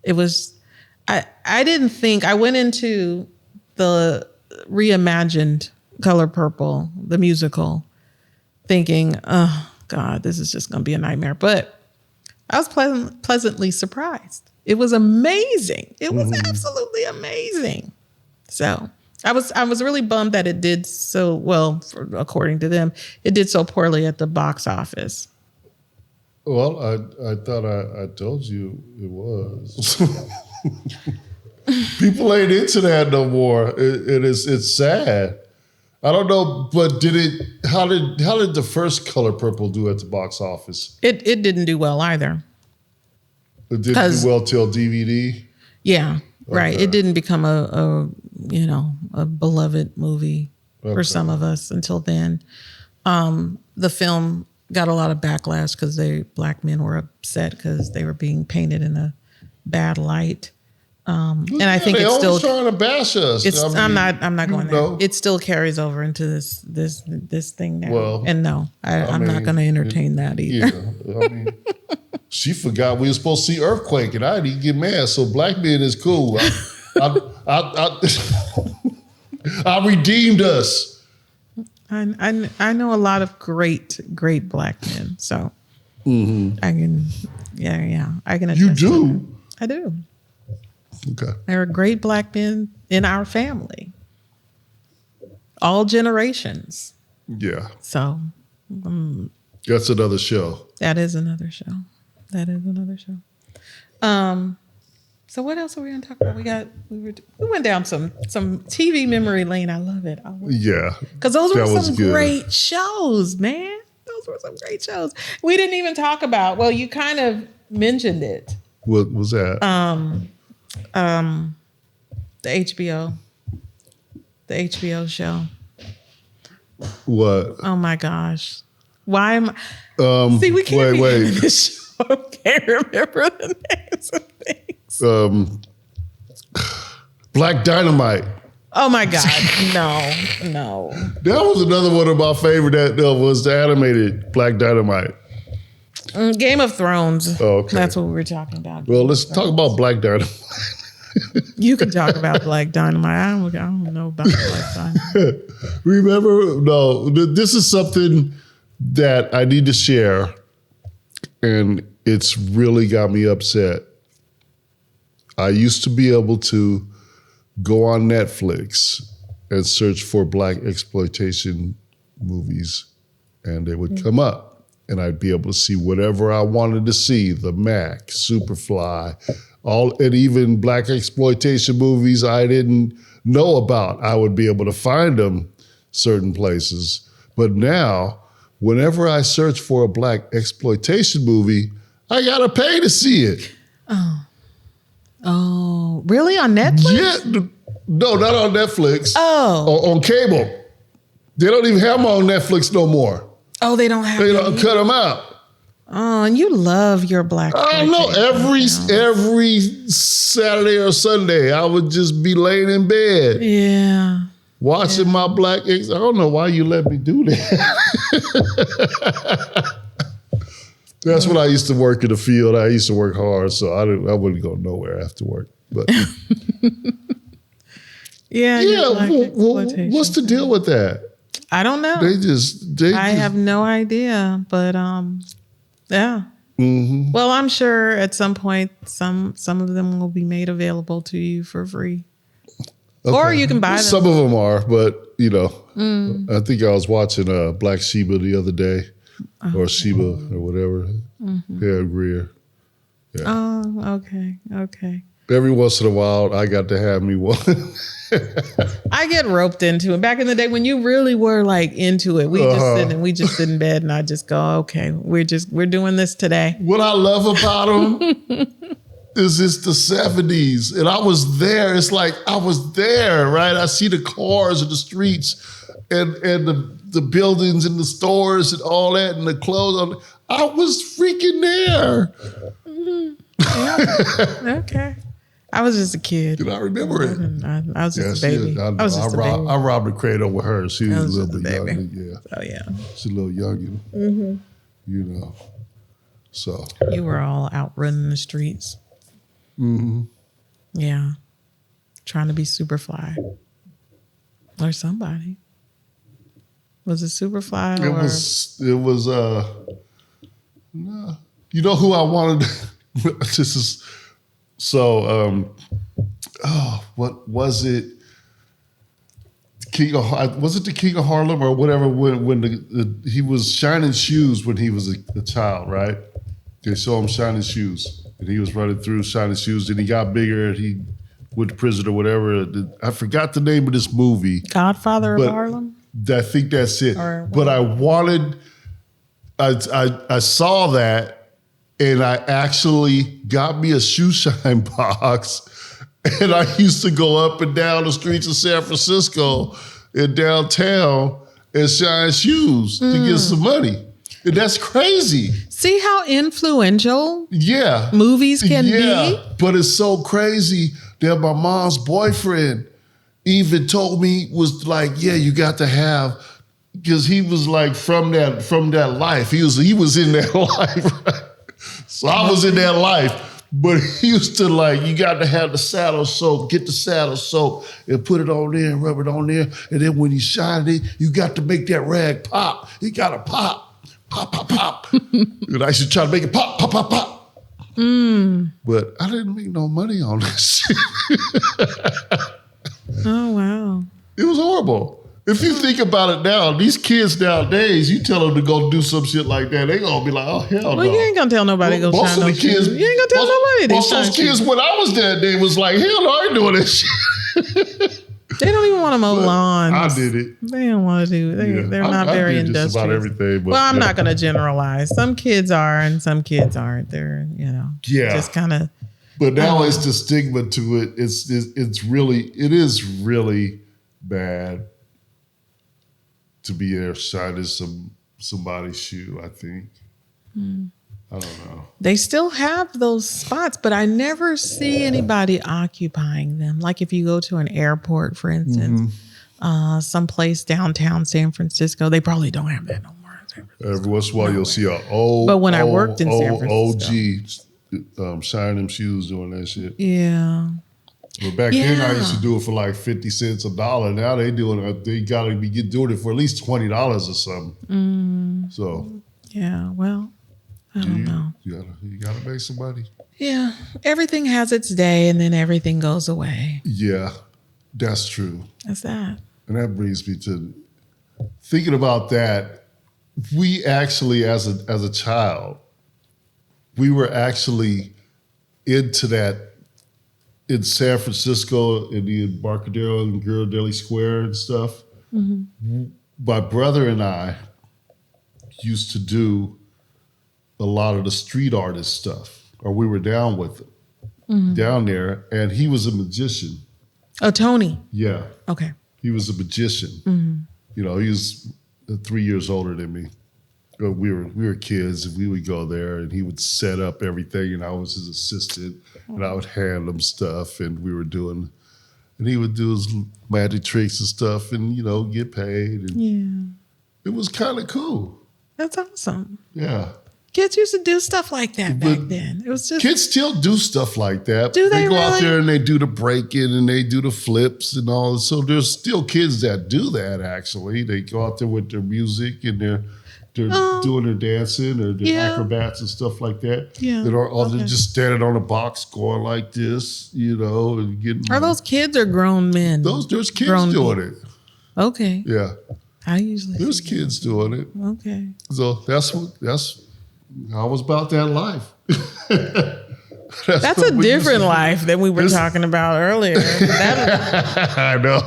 it was. I didn't think I went into the reimagined Color Purple, the musical, thinking, oh God, this is just going to be a nightmare, but I was pleasantly surprised. It was amazing. It was absolutely amazing. So I was really bummed that it did so well, according to them. It did so poorly at the box office. Well, I thought I told you it was. People ain't into that no more. It's sad. I don't know, but how did the first Color Purple do at the box office? It didn't do well either. It didn't do well till DVD? Yeah, okay. Right. It didn't become a beloved movie for some of us until then. The film got a lot of backlash because black men were upset because they were being painted in a bad light. And I think it's still trying to bash us. I'm not going there. It still carries over into this thing now. Well, and no, I'm not going to entertain that either. Yeah, she forgot we were supposed to see Earthquake, and I didn't get mad. So black men is cool. I redeemed us. I know a lot of great black men, so I can I can. You do? I do. Okay. There are great black men in our family, all generations. Yeah. So that's another show. That is another show. So what else are we going to talk about? We went down some TV memory lane. I love it. Yeah. Because those were some great shows, man. Those were some great shows. We didn't even talk about. Well, you kind of mentioned it. What was that? The HBO show. What? Oh my gosh. Why am I? See, we can't be in this show. I can't remember the names of things. Black Dynamite. Oh my God. No. That was another one of my favorite that was the animated Black Dynamite. Game of Thrones. Oh, okay. That's what we were talking about. Well, let's talk about Black Dynamite. You can talk about Black Dynamite. I don't know about Black Dynamite. Remember, no, this is something that I need to share, and it's really got me upset. I used to be able to go on Netflix and search for black exploitation movies, and they would come up, and I'd be able to see whatever I wanted to see, The Mac, Superfly, and even black exploitation movies I didn't know about. I would be able to find them certain places. But now, whenever I search for a black exploitation movie, I gotta pay to see it. Oh, really? On Netflix? Yeah, no, not on Netflix. Oh, on cable. They don't even have them on Netflix no more. Oh, they don't have. They don't cut them out. Oh, and you love your black. I don't know. Every Saturday or Sunday, I would just be laying in bed. Yeah. Watching my black. I don't know why you let me do that. That's when I used to work in the field. I used to work hard, so I wouldn't go nowhere after work. But Yeah, Yeah, like exploitation. what's the deal with that? I don't know. I have no idea, but yeah. Mm-hmm. Well, I'm sure at some point some of them will be made available to you for free. Okay. Or you can buy them. Some of them are, but I think I was watching Black Sheba the other day, or Sheba or whatever. Hair Greer. Yeah. Oh, okay. Every once in a while, I got to have me one. I get roped into it. Back in the day when you really were like into it, we just sit in bed and I just go, okay, we're doing this today. What I love about them is it's the 70s. And I was there. It's like I was there, right? I see the cars and the streets and the buildings and the stores and all that and the clothes. I was freaking there. Yeah. Okay. I was just a kid. I remember it. I was just a baby. I was just a baby. I robbed the cradle with her. She was a little bit younger. Yeah. Oh, yeah. She's a little younger. So. You were all out running the streets. Mm-hmm. Yeah. Trying to be Superfly. Or somebody. Was it Superfly? It was, no. You know who I wanted? This is, so, what was it? Was it the King of Harlem or whatever? When he was shining shoes when he was a child, right? They saw him shining shoes, and he was running through shining shoes, and he got bigger, and he went to prison or whatever. I forgot the name of this movie. Godfather of Harlem. I think that's it. But I saw that. And I actually got me a shoe shine box. And I used to go up and down the streets of San Francisco and downtown and shine shoes to get some money. And that's crazy. See how influential movies can be? But it's so crazy that my mom's boyfriend even told me, was like, yeah, you got to have, because he was like from that life. He was in that life, right? So I was in that life, but he used to like, you got to have the saddle soap, get the saddle soap and put it on there and rub it on there. And then when you shine it, you got to make that rag pop. It got to pop, pop, pop, pop. And I used to try to make it pop, pop, pop, pop. But I didn't make no money on this shit. Oh, wow. It was horrible. If you think about it now, these kids nowadays, you tell them to go do some shit like that, they gonna be like, oh, hell no. Well, you ain't gonna tell nobody to go shine no shoes. You ain't gonna tell nobody most of those kids, when I was that day, was like, hell no, I ain't doing this shit. They don't even want to mow lawns. I did it. They don't want to do it. They're not very industrious. Just about everything. But, well, I'm not going to generalize. Some kids are and some kids aren't. They're, just kind of. But now it's the stigma to it. It is really bad to be there shining somebody's shoe, I think. I don't know. They still have those spots, but I never see anybody occupying them. Like if you go to an airport, for instance, someplace downtown San Francisco, they probably don't have that no more. Every once in a while, you'll see an old, but when I worked in San Francisco, OG shining them shoes doing that shit. Yeah. But back then, I used to do it for like 50 cents, $1. Now they gotta be doing it for at least $20 or something. So. Yeah, well, I don't know. You gotta make some money. Yeah. Everything has its day and then everything goes away. Yeah, that's true. That's that. And that brings me to thinking about that. We actually, as a child, we were actually into that in San Francisco, in the Embarcadero and Ghirardelli Square and stuff. My brother and I used to do a lot of the street artist stuff, or we were down with him, down there, and he was a magician. Oh, Tony. Yeah. Okay. He was a magician. He was 3 years older than me. We were kids, and we would go there, and he would set up everything, and I was his assistant, and I would hand him stuff, and and he would do his magic tricks and stuff, and get paid. And it was kind of cool. That's awesome. Yeah. Kids used to do stuff like that back But then. It was just kids still do stuff like that. Do they go out really? there and they do the breaking and they do the flips and all. So there's still kids that do that. Actually, they go out there with their music and they're doing their dancing or their acrobats and stuff like that. Yeah. They're just standing on a box going like this, and getting. Are those kids or grown men? There's kids grown doing people? it. Okay. Yeah. I usually There's see kids doing it. that. Okay. So that's I was about that life. That's a different life than we were talking about earlier. I know.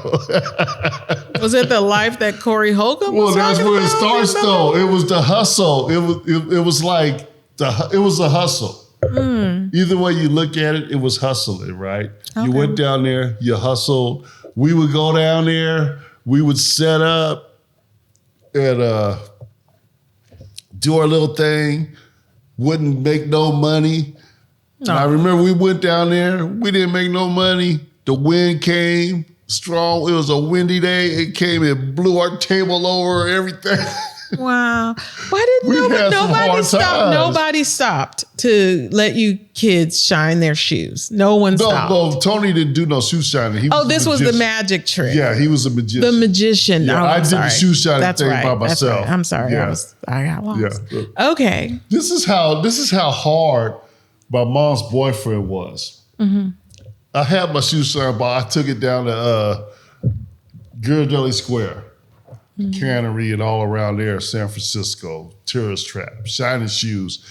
Was it the life that Corey Holcomb was Well, that's talking where it about? starts, though. It was the hustle. It was like it was a hustle. Either way you look at it, it was hustling, right? Okay. You went down there, you hustled. We would go down there. We would set up and do our little thing. Wouldn't make no money. No. I remember we went down there. We didn't make no money. The wind came strong. It was a windy day. It came and blew our table over, everything. Wow. Why didn't nobody stop? Nobody stopped to let you kids shine their shoes. No one stopped. No, Tony didn't do no shoe shining. This was the magic trick. Yeah, he was a magician. The magician. Yeah, I did the shoe shining thing by myself. That's right. I'm sorry. Yeah. I got lost. Yeah. Okay. This is how hard my mom's boyfriend was. Mm-hmm. I had my shoe shine, but I took it down to Ghirardelli Square. Cannery and all around there, San Francisco, tourist trap, shining shoes.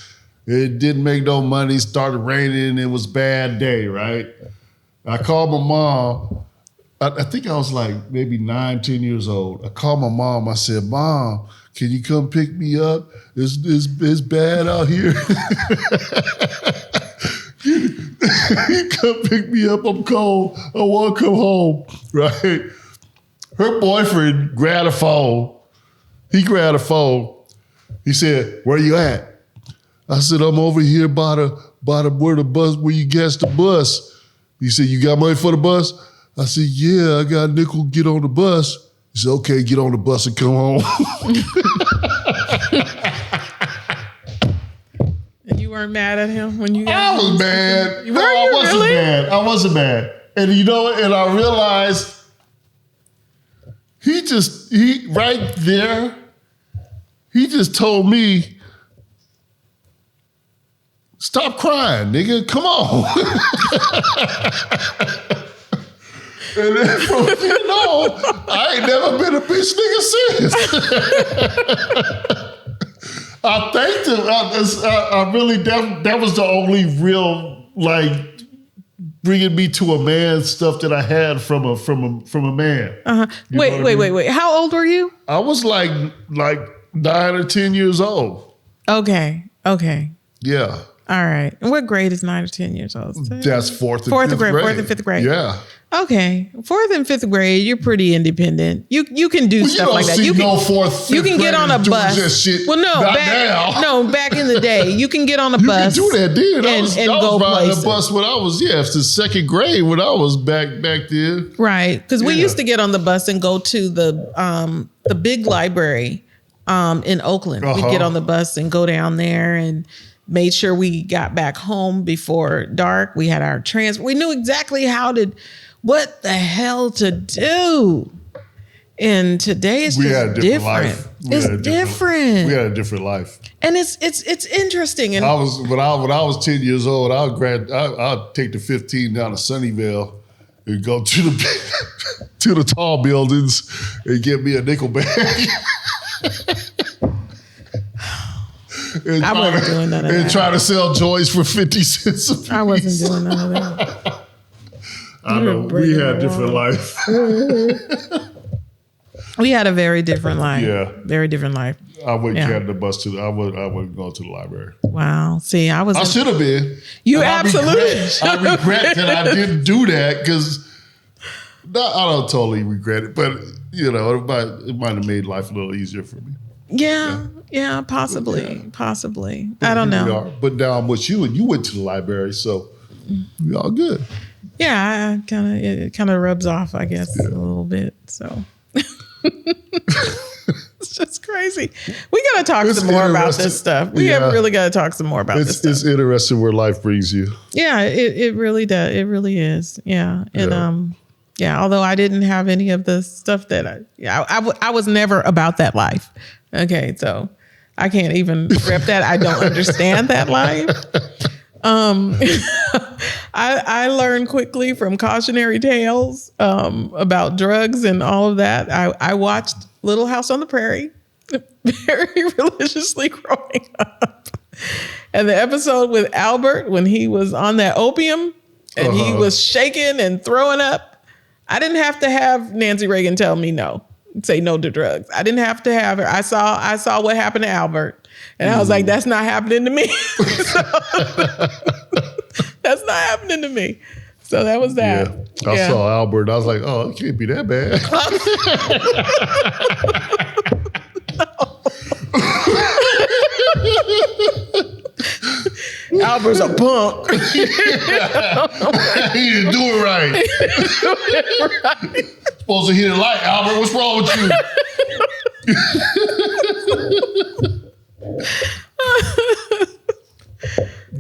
It didn't make no money, started raining, it was a bad day, right? I called my mom. I think I was like maybe 9, 10 years old. I called my mom. I said, Mom, can you come pick me up? It's bad out here. You come pick me up, I'm cold. I want to come home, right? Her boyfriend grabbed a phone. He grabbed a phone. He said, "Where you at?" I said, "I'm over here by where you catch the bus." He said, "You got money for the bus?" I said, "Yeah, I got a nickel. Get on the bus." He said, "Okay, get on the bus and come home." And you weren't mad at him when you got I was mad. No, I wasn't mad. I wasn't mad. And and I realized he right there, he just told me, stop crying, nigga. Come on. And then I ain't never been a bitch nigga since. I thanked him. I really, that was the only real, bringing me to a man stuff that I had from a man. Uh-huh. Wait. How old were you? I was like 9 or 10 years old. Okay. Yeah. All right. And what grade is 9 or 10 years old? That's fourth and fifth grade. 4th and 5th grade. Yeah. Okay. 4th and 5th grade, you're pretty independent. You can do stuff like that. You can you can get on a bus. Well, back in the day, you can get on a bus. You can do that, dude. I was go riding places. a bus when I was it's the 2nd grade when I was back then. Right, because we used to get on the bus and go to the big library in Oakland. Uh-huh. We'd get on the bus and go down there and made sure we got back home before dark. We had our transfer. We knew exactly what the hell to do. And today it's just different. It's different. We had a different life. And it's interesting. And when I was 10 years old, I'd take the 15 down to Sunnyvale and go to the tall buildings and get me a nickel bag. I wasn't doing none of that. And try to sell joys for 50 cents a piece. I wasn't doing none of that. I know. We had a different life. We had a very different life. Yeah. Very different life. I wouldn't catch the bus I wouldn't go to the library. Wow. See, I should have been. You absolutely I regret that I didn't do that because I don't totally regret it, but it might have made life a little easier for me. Yeah, possibly. I don't know. But now I'm with you, and you went to the library, so we all good. Yeah, it kind of rubs off, I guess, a little bit. So it's just crazy. We got to talk some more about this stuff. We have really got to talk some more about this stuff. It's interesting where life brings you. Yeah, it really does. It really is. Yeah. And although I didn't have any of the stuff that I was never about that life. Okay, so I can't even rep that. I don't understand that life. I learned quickly from cautionary tales about drugs and all of that. I watched Little House on the Prairie very religiously growing up. And the episode with Albert when he was on that opium and he was shaking and throwing up, I didn't have to have Nancy Reagan tell me say no to drugs. I didn't have to have her. I saw what happened to Albert. And I was like, that's not happening to me. That's not happening to me. So that was that. Yeah. I saw Albert. I was like, oh, it can't be that bad. Albert's a punk. He didn't do it right. Supposed to hit it light, Albert. What's wrong with you?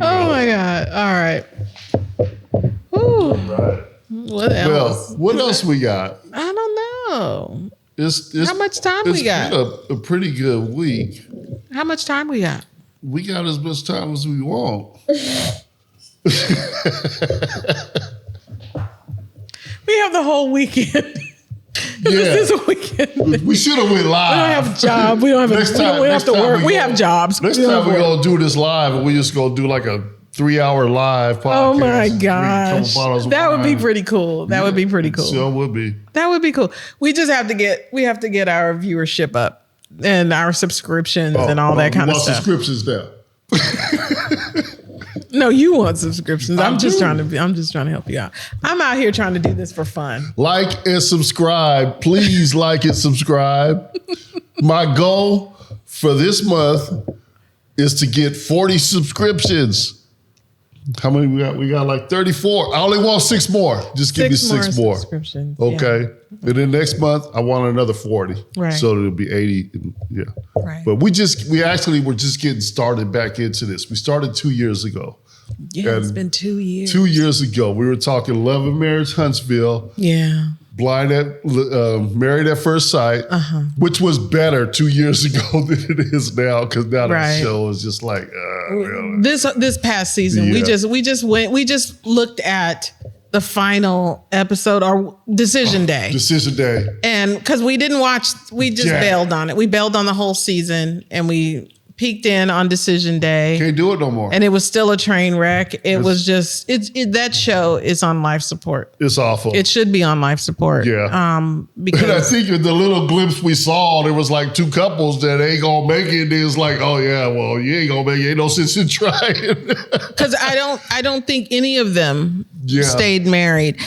Oh my God. All right. Ooh. Right. What else? Well, what else we got? I don't know. It's How much time we got? It's been a pretty good week. How much time we got? We got as much time as we want. We have the whole weekend. This is a weekend. We should have went live. We don't have a job. We don't have we have to work. We have jobs. Next time we're going to do this live and we just going to do like a 3-hour live podcast. Oh my gosh. That would be pretty cool. That would be pretty cool. Sure would be. That would be cool. We just have to get our viewership up and our subscriptions and all that kind of stuff. Subscriptions now. No, you want subscriptions. I'm just trying to help you out. I'm out here trying to do this for fun. Like and subscribe. Please like and subscribe. My goal for this month is to get 40 subscriptions. How many we got? We got like 34. I only want 6 more. Just give me 6 more. Subscriptions. Okay. Yeah. And then next month, I want another 40. Right. So it'll be 80. Yeah. Right. But we actually were just getting started back into this. We started 2 years ago. Yeah, it's been 2 years. 2 years ago, we were talking Love and Marriage Huntsville. Yeah. Married at First Sight, which was better 2 years ago than it is now, because now the show is just like this past season. We just looked at the final episode or Decision Day. Decision Day. And because we didn't watch, we just bailed on it. We bailed on the whole season and we peeked in on Decision Day. Can't do it no more. And it was still a train wreck. Was just that show is on life support. It's awful. It should be on life support. Yeah. Because and I think in the little glimpse we saw, there was like 2 couples that ain't gonna make it. And it's like, oh yeah, well, you ain't gonna make it. Ain't no sense in trying. Because I don't think any of them stayed married.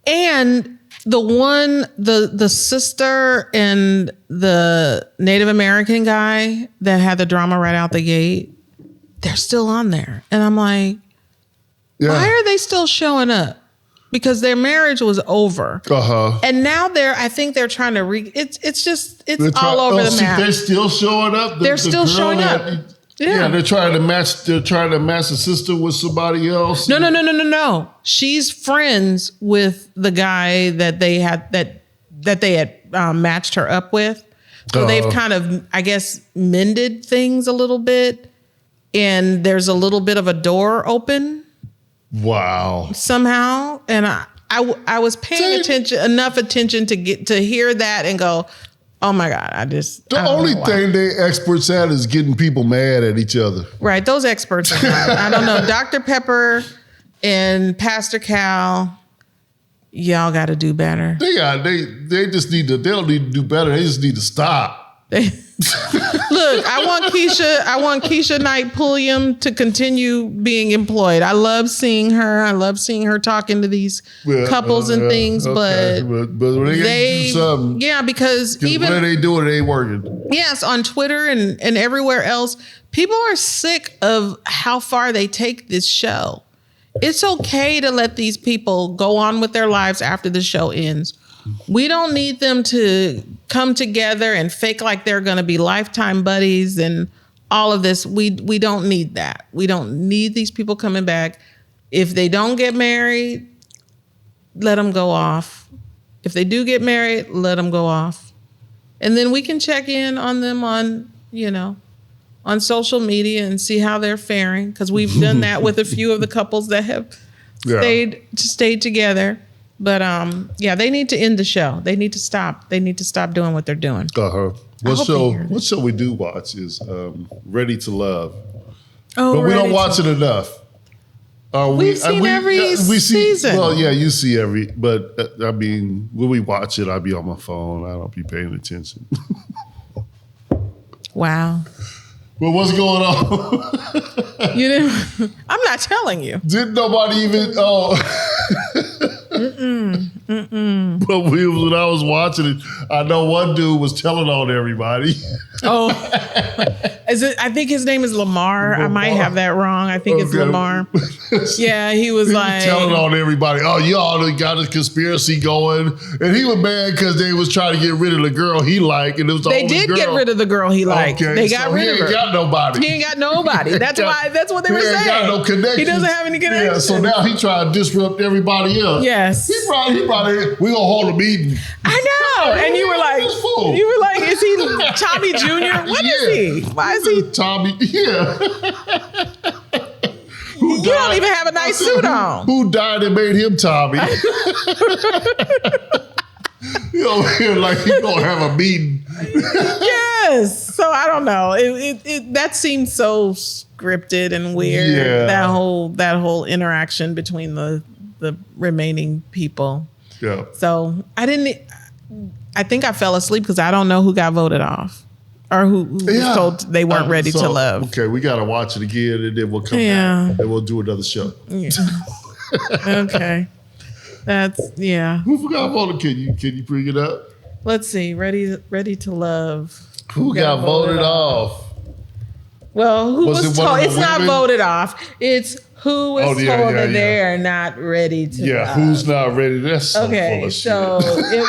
And the sister and the Native American guy that had the drama right out the gate, they're still on there. And I'm like, why are they still showing up? Because their marriage was over. And now I think they're trying to it's all over the map. They're still showing up? They're still showing up. Yeah, they're trying to match the sister with somebody else. No. She's friends with the guy that they had matched her up with. So they've kind of, I guess, mended things a little bit, and there's a little bit of a door open. Wow. Somehow, and I was paying enough attention to hear that and go, oh my God, the only thing they experts at is getting people mad at each other. Right. Those experts are not. I don't know. Dr. Pepper and Pastor Cal, y'all got to do better. They don't need to do better. They just need to stop. Look, I want Keisha Knight Pulliam to continue being employed. I love seeing her. I love seeing her talking to these couples and things, but when they do something, because even when they do it, it ain't working. Yes, on Twitter and everywhere else, people are sick of how far they take this show. It's okay to let these people go on with their lives after the show ends. We don't need them to come together and fake like they're going to be lifetime buddies and all of this. We don't need that. We don't need these people coming back. If they don't get married, let them go off. If they do get married, let them go off. And then we can check in on them on social media and see how they're faring. Because we've done that with a few of the couples that have stayed together. But they need to end the show. They need to stop. They need to stop doing what they're doing. What show we do watch is Ready to Love. Oh, but we don't watch it enough. We've seen every season. Well, yeah, you see every, but I mean, when we watch it, I'll be on my phone. I don't be paying attention. Wow. Well, what's going on? You didn't. I'm not telling you. Didn't nobody even? Oh. But when I was watching it, I know one dude was telling on everybody. Oh, I think his name is Lamar. I might have that wrong. I think it's Lamar. Yeah, he was like telling on everybody. Oh, y'all got a conspiracy going, and he was mad because they was trying to get rid of the girl he liked, and it was the only girl. Get rid of the girl he liked. Okay, they got rid of her. He ain't got nobody. He ain't got nobody. That's why. That's what they were saying. He ain't got no connection. He doesn't have any connection. Yeah, so now he trying to disrupt everybody else. Yes. He brought it. We gonna hold a meeting. I know. And you were like, is he Tommy Jr.? What is he? Why is he Tommy? Yeah. You don't even have a nice suit on. Who died and made him Tommy? You over here like he gonna have a meeting. Yes. So I don't know. That seemed so scripted and weird. Yeah. That whole interaction between the remaining people. Yeah. So I think I fell asleep because I don't know who got voted off or who was told they weren't ready to love. Okay, we gotta watch it again and then we'll come back and we'll do another show. Yeah. Okay. Who forgot voted? Can you bring it up? Let's see. Ready to love. Who got voted off? Well, who was told? It's not voted off. It's who was told that they are not ready to. Yeah, who's not ready? That's so full of shit. It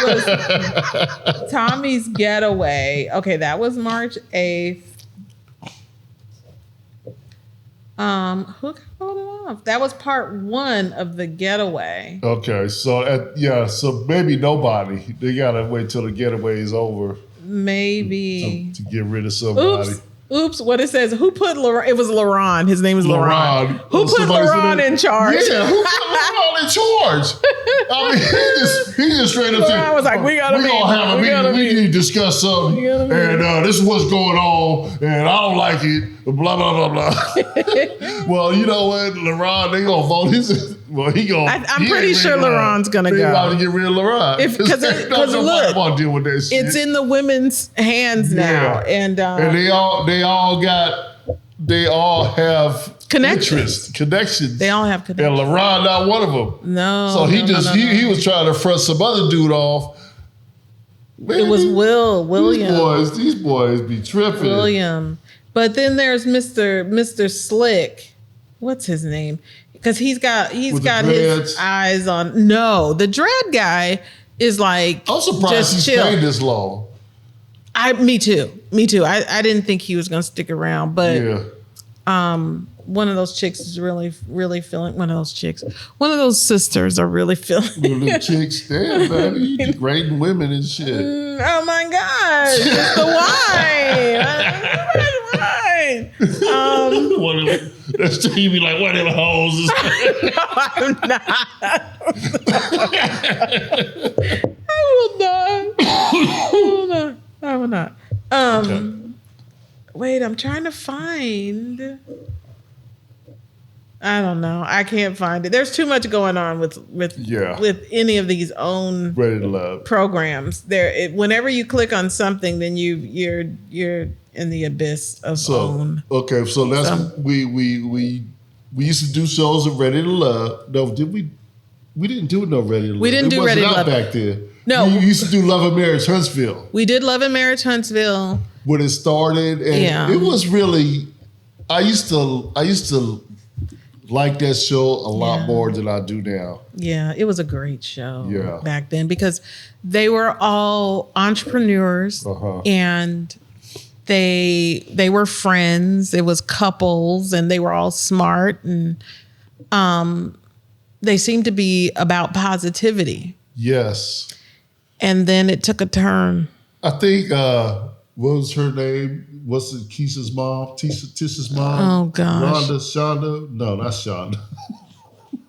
was Tommy's Getaway. Okay, that was March 8th. Who got voted off? That was part 1 of the Getaway. Okay, so maybe nobody. They gotta wait till the getaway is over. Maybe to get rid of somebody. Oops, what it says, who put Laurent? It was Laurent. His name is Laurent. Who put Laurent in charge? Yeah, who put Laurent in charge? I mean, he just straight up said, I was like, we gonna have a meeting. We need to discuss something. And this is what's going on. And I don't like it. Blah, blah, blah, blah. Well, you know what? Laurent, they going to vote. I'm pretty sure Laurent's going to go. They're about to get rid of Laurent. Because look, want to deal with that shit. It's in the women's hands now. And they all have connections. They all have connections. And Laurent not one of them. No. So he was trying to front some other dude off. Man, it was William. These boys be tripping. William. But then there's Mr. Slick. What's his name? Because he's got his eyes on. No, the dread guy is like. I'm surprised he's stayed this long. Me too. I didn't think he was going to stick around, but one of those chicks is really, really feeling. One of those sisters are really feeling. One of them chicks, damn, baby, you degrading women and shit. Oh my gosh, it's the wine. One of them, that's you be like, what are them hoes? No, I'm not. I will not. Okay. Wait, I'm trying to find. I don't know. I can't find it. There's too much going on with any of these own Ready to Love programs. Whenever you click on something, then you're in the abyss of own. Okay, so that's we used to do shows of Ready to Love. No, did we? We didn't do no Ready to Love. We didn't do Ready to Love back then. No, we used to do Love and Marriage Huntsville. We did Love and Marriage Huntsville when it started, and it was really. I used to like that show a lot Yeah. more than I do now. Yeah, it was a great show Yeah. back then because they were all entrepreneurs and they were friends. It was couples and they were all smart and they seemed to be about positivity. Yes. And then it took a turn. I think, what was her name? What's it? Keisha's mom? Tisha's mom? Oh, gosh. Shonda? No, not Shonda.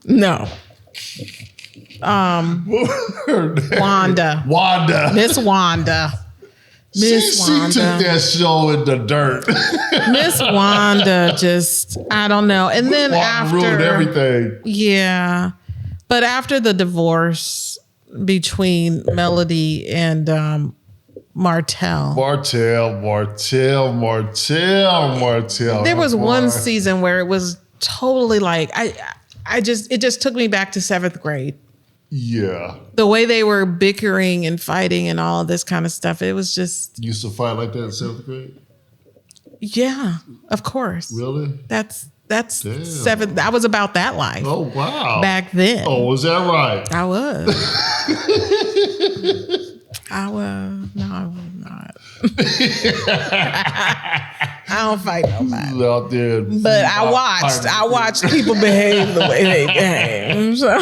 No. What was her name? Wanda. Miss Wanda. She took that show in the dirt. Miss Wanda just, I don't know. And then Wanda ruined everything. Yeah. But after the divorce between Melody and Martell. There was one season where it was totally like, it just took me back to 7th grade. Yeah. The way they were bickering and fighting and all this kind of stuff. It was just. You used to fight like that in 7th grade? Yeah, of course. Really? That's Damn. 7th. I was about that life. Oh, wow. Back then. Oh, was that right? I was. No, I was not. I don't fight nobody. Out there, but I watched people behave the way they behave. So.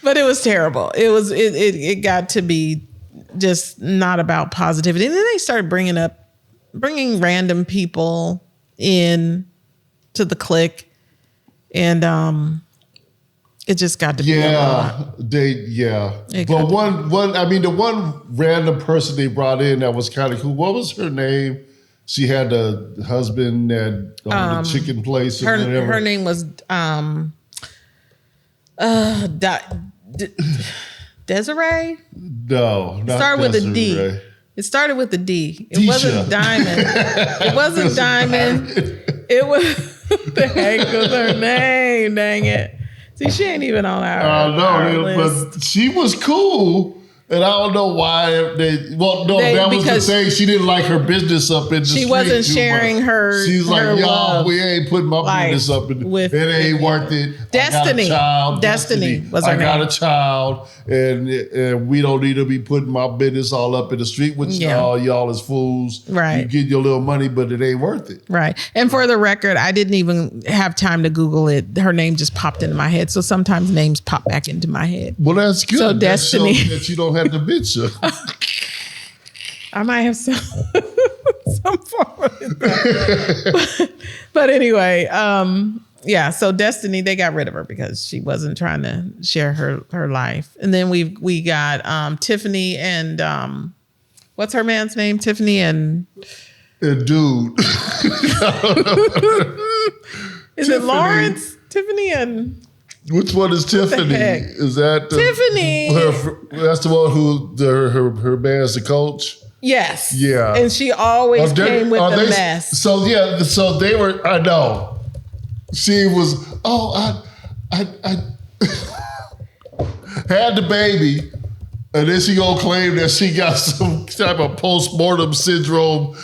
But it was terrible. It got to be just not about positivity. And then they started bringing random people in to the clique. And it just got to be a lot. But the one random person they brought in that was kind of cool. What was her name? She had a husband that owned the chicken place or whatever. Her name was Desiree? No, not started with Desiree. a D. It started with a D. It Disha. wasn't Diamond. It wasn't Diamond. It was the heck was her name? Dang it! See, she ain't even on our list. But she was cool. And I don't know why that was the thing. She didn't like her business up in the street. She wasn't sharing her. She's like, her y'all, we ain't putting my business up in it ain't worth it. Destiny. Destiny was her name. I got a child, and we don't need to be putting my business all up in the street with y'all. Y'all is fools. Right. You get your little money, but it ain't worth it. Right. And for the record, I didn't even have time to Google it. Her name just popped into my head. So sometimes names pop back into my head. Well, that's good. So Destiny. That you don't have to bitch her. I might have some form of it. But anyway, so Destiny, they got rid of her because she wasn't trying to share her life. And then we got Tiffany and what's her man's name? Tiffany and dude. Is it Lawrence? Tiffany and which one is Tiffany? Is that Tiffany? That's the one who her man's the coach. Yes. Yeah. And she always came with the mess. So they were. I know. She was. I had the baby, and then she gonna claim that she got some type of postmortem syndrome.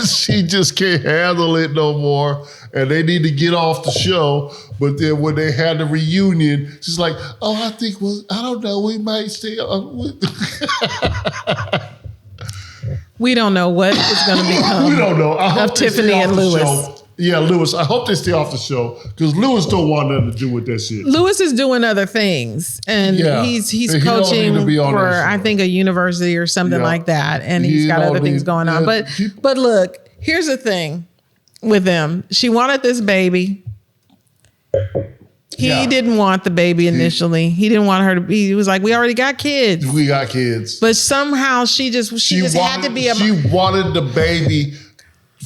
She just can't handle it no more, and they need to get off the show. But then when they had the reunion, she's like, I don't know, we might stay on. We don't know what is going to become. We don't know. I hope of Tiffany and Lewis. Show. Yeah, Lewis. I hope they stay off the show because Lewis don't want nothing to do with that shit. Lewis is doing other things, and he's coaching for I think a university or something like that, and he's got other things going on. But look, here's the thing with them. She wanted this baby. He didn't want the baby initially. He didn't want her to be. He was like, "We already got kids. We got kids." But somehow she just had to be. She wanted the baby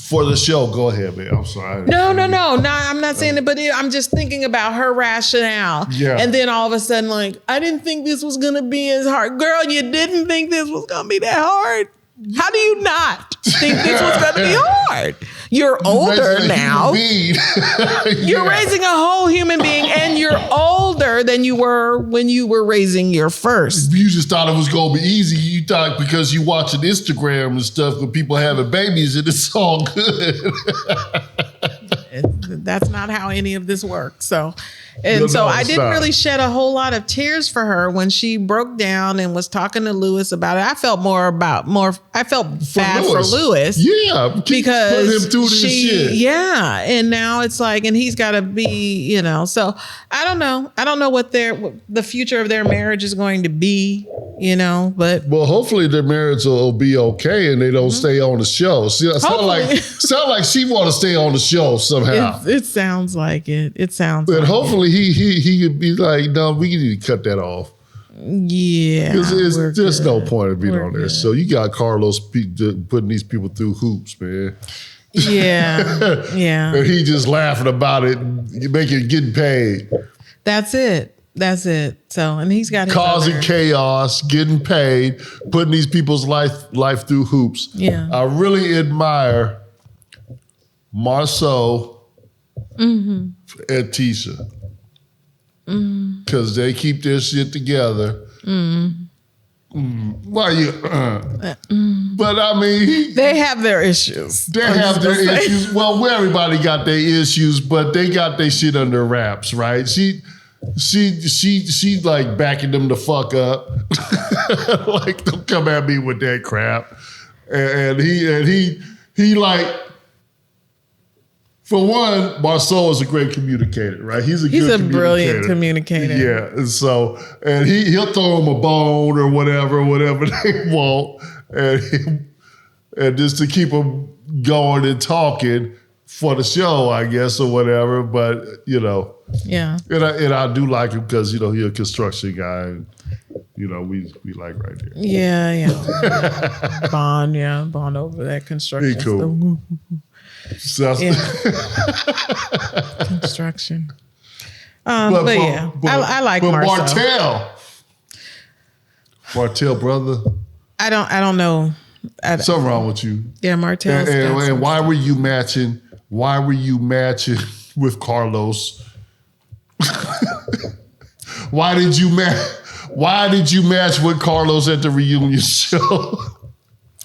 for the show. Go ahead, man. I'm sorry. No. I'm not saying it, but I'm just thinking about her rationale. Yeah. And then all of a sudden, like, I didn't think this was gonna be as hard. Girl, you didn't think this was gonna be that hard. How do you not think this was gonna be hard? You're older now. You're raising a whole human being, and you're older than you were when you were raising your first. You just thought it was going to be easy. You thought because you watching Instagram and stuff with people having babies and it's all good. that's not how any of this works. So, and No, I it's didn't not. really shed a whole lot of tears for her when she broke down and was talking to Lewis about it. I felt I felt bad for Lewis. Yeah, keep putting him Because through this shit. yeah, and now it's like, and he's got to be, so I don't know what the future of their marriage is going to be, but Well, hopefully their marriage will be okay and they don't stay on the show. See, it sound like she want to stay on the show somehow. it sounds like it. It sounds. But like hopefully he could be like, no, we need to cut that off. Yeah, There's no point in being on there. good. So you got Carlos putting these people through hoops, man. Yeah, yeah. And he just laughing about it, getting paid, That's it. So, and he's got his causing other- chaos, getting paid, putting these people's life through hoops. Yeah. I really admire Marceau and Tisha because they keep their shit together. Why you? But I mean, They have their issues. they have their issues. Well, everybody got their issues, but they got their shit under wraps, right? She like backing them the fuck up. Like, don't come at me with that crap. And he like, for one, Marceau is a great communicator, right? He's a brilliant communicator. Yeah, and so he'll throw them a bone or whatever they want, and just to keep them going and talking for the show, I guess, or whatever. But Yeah. and I do like him because he's a construction guy. And, we like right there. Yeah. Bond over that construction. He cool. So, Yeah. Construction. But yeah, I like Marceau. Martell, brother, I don't know. something wrong with you. Yeah, Martell's got And some- why were you matching? Why were you matching with Carlos? Why did you match with Carlos at the reunion show?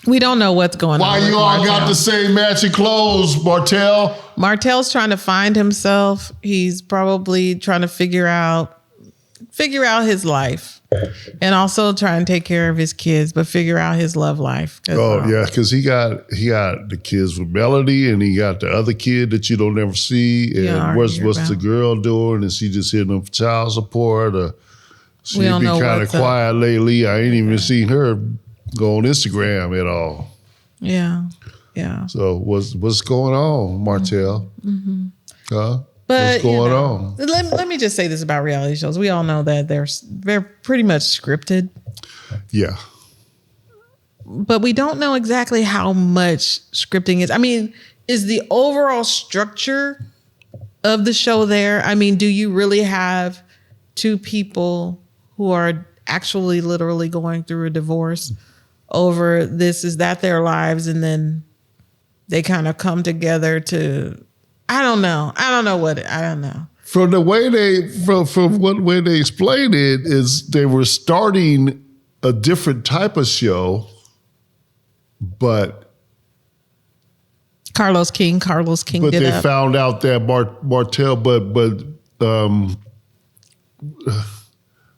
We don't know what's going Why on. with you all Martell. got the same matching clothes, Martell? Martell's trying to find himself. He's probably trying to figure out his life, and also try and take care of his kids, but figure out his love life. Oh yeah, because he got the kids with Melody, and he got the other kid that you don't ever see. And Yeah, what's hear the about. girl doing? Is she just hitting them for child support? Or she We don't be know kind of what's up. quiet lately. I ain't even seen her go on Instagram at all. Yeah. So what's going on, Martell? Huh? But what's going on? Let me just say this about reality shows. We all know that they're pretty much scripted, Yeah. but we don't know exactly how much scripting is. I mean, is the overall structure of the show there? I mean, do you really have two people who are actually literally going through a divorce over this? Is that their lives? And then they kind of come together to, I don't know. I don't know. From the way from what way they explained it is they were starting a different type of show, but Carlos King did they up. found out that Martell,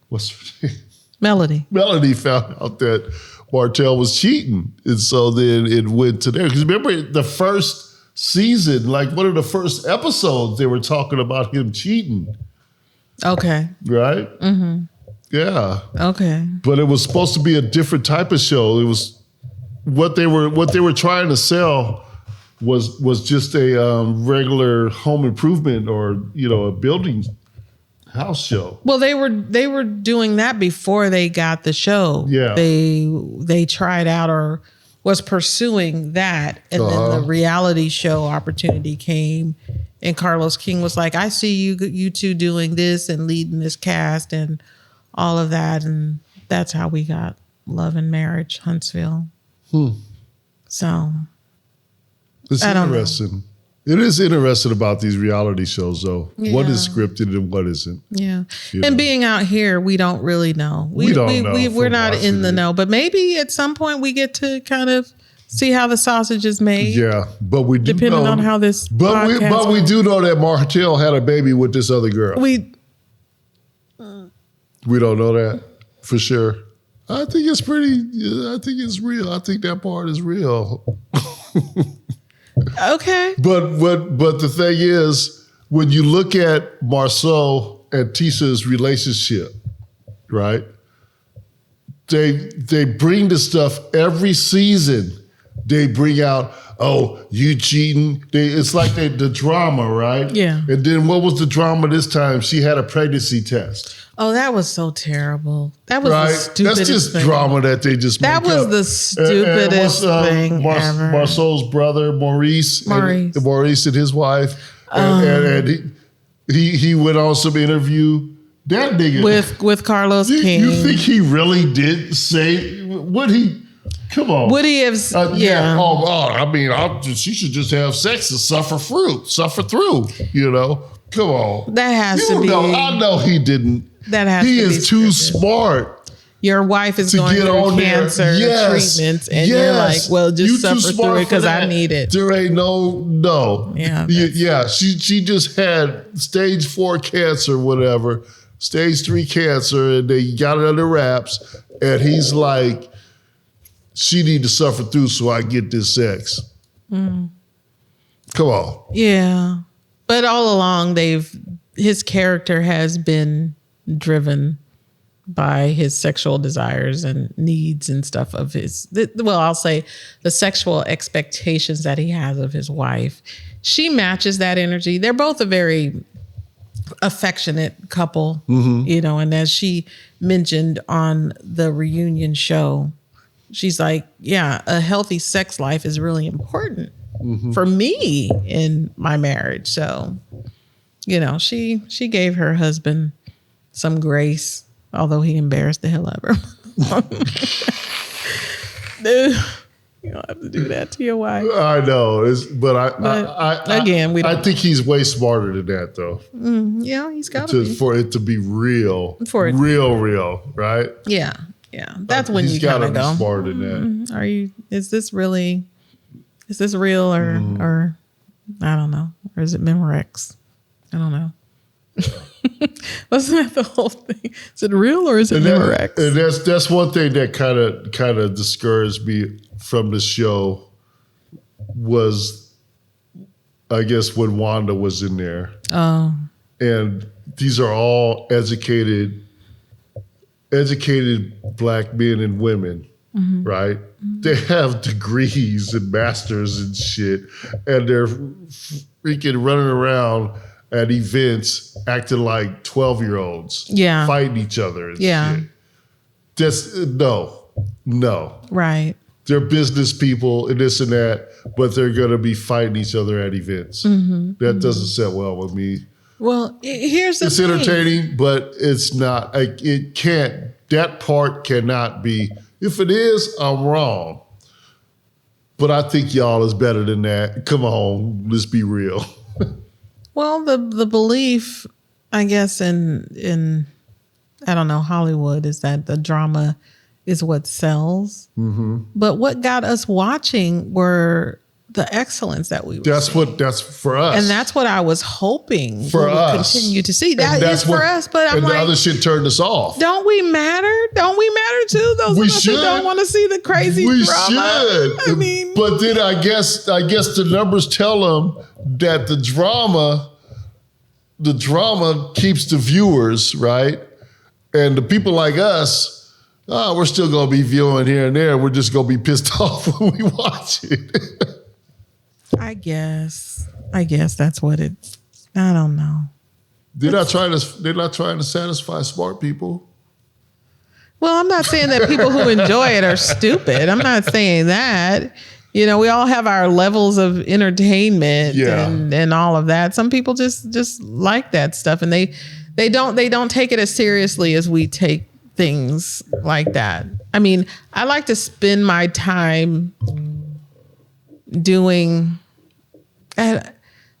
what's her name? Melody. found out that Martell was cheating, and so then it went to there. Because remember the first season, like one of the first episodes, they were talking about him cheating, Okay. right? Mm-hmm. Yeah, Okay. but it was supposed to be a different type of show. It was what they were trying to sell was just a regular home improvement or a building house show. Well, they were doing that before they got the show. Yeah. They tried out or was pursuing that, and then the reality show opportunity came, and Carlos King was like, "I see you two doing this and leading this cast and all of that," and that's how we got Love and Marriage Huntsville. So It's I don't know. interesting. It is interesting about these reality shows, though. What is Yeah. scripted and what isn't. yeah, You and know. being out here, we don't really know. We don't know We're from not in watching the it. know, but maybe at some point we get to kind of see how the sausage is made. Yeah, but we do depending know, on how this. But we do know that Martell had a baby with this other girl. We don't know that for sure. I think it's pretty. I think it's real. I think that part is real. Okay. But the thing is, when you look at Marceau and Tissa's relationship, right? They bring the stuff every season. They bring out, oh, you cheating. It's like the drama, right? Yeah. And then what was the drama this time? She had a pregnancy test. Oh, that was so terrible. That was the stupidest That's just thing. drama that they just That make was up. the stupidest thing ever. Marceau's brother, Maurice and his wife. And he went on some interview. That nigga. With Carlos King. You think he really did say, would he? Come on. Would he have? Yeah. I mean, she should just have sex and suffer through, you know? Come on. That has to be. I know he didn't. That has to be. He is too smart. Your wife is going through cancer treatments, and you're like, well, just suffer through it because I need it. There ain't no. Yeah. She just had stage 4 cancer, whatever, stage 3 cancer, and they got it under wraps. And he's like, she need to suffer through so I get this sex. Come on. Yeah. But all along, his character has been driven by his sexual desires and needs and stuff of his, I'll say the sexual expectations that he has of his wife. She matches that energy. They're both a very affectionate couple, you know, and as she mentioned on the reunion show, she's like, yeah, a healthy sex life is really important for me in my marriage. So, you know, she gave her husband some grace, although he embarrassed the hell out of her. Dude, you don't have to do that to your wife. I know, I think he's way smarter than that, though. Yeah, he's got to be. For it to be real, real, right? Yeah. That's when you kind of go. He's smarter than that. Is this real or I don't know, or is it Memorex? I don't know. Wasn't that the whole thing? Is it real or is it Memorex? And that's one thing that kind of discouraged me from the show was, I guess, when Wanda was in there. Oh. And these are all educated Black men and women, right? They have degrees and masters and shit, and they're freaking running around at events acting like 12-year-olds, fighting each other and shit. Just no. Right. They're business people and this and that, but they're going to be fighting each other at events. That doesn't sit well with me. Well, here's the thing. It's entertaining, but it's not. It can't. That part cannot be. If it is, I'm wrong. But I think y'all is better than that. Come on, let's be real. Well, the belief, I guess, in I don't know, Hollywood is that the drama is what sells. But what got us watching were the excellence that we were seeing. That's for us. And that's what I was hoping we would continue to see. That is for us, but I'm like, the other shit turned us off. Don't we matter? Don't we matter too? Those of us who don't want to see the crazy drama. We should. I mean, but then I guess the numbers tell them that the drama keeps the viewers, right? And the people like us, we're still gonna be viewing here and there. We're just gonna be pissed off when we watch it. I guess that's what it. I don't know. They're not trying to satisfy smart people. Well, I'm not saying that people who enjoy it are stupid. I'm not saying that. You know, we all have our levels of entertainment and all of that. Some people just like that stuff, and they don't take it as seriously as we take things like that. I mean, I like to spend my time doing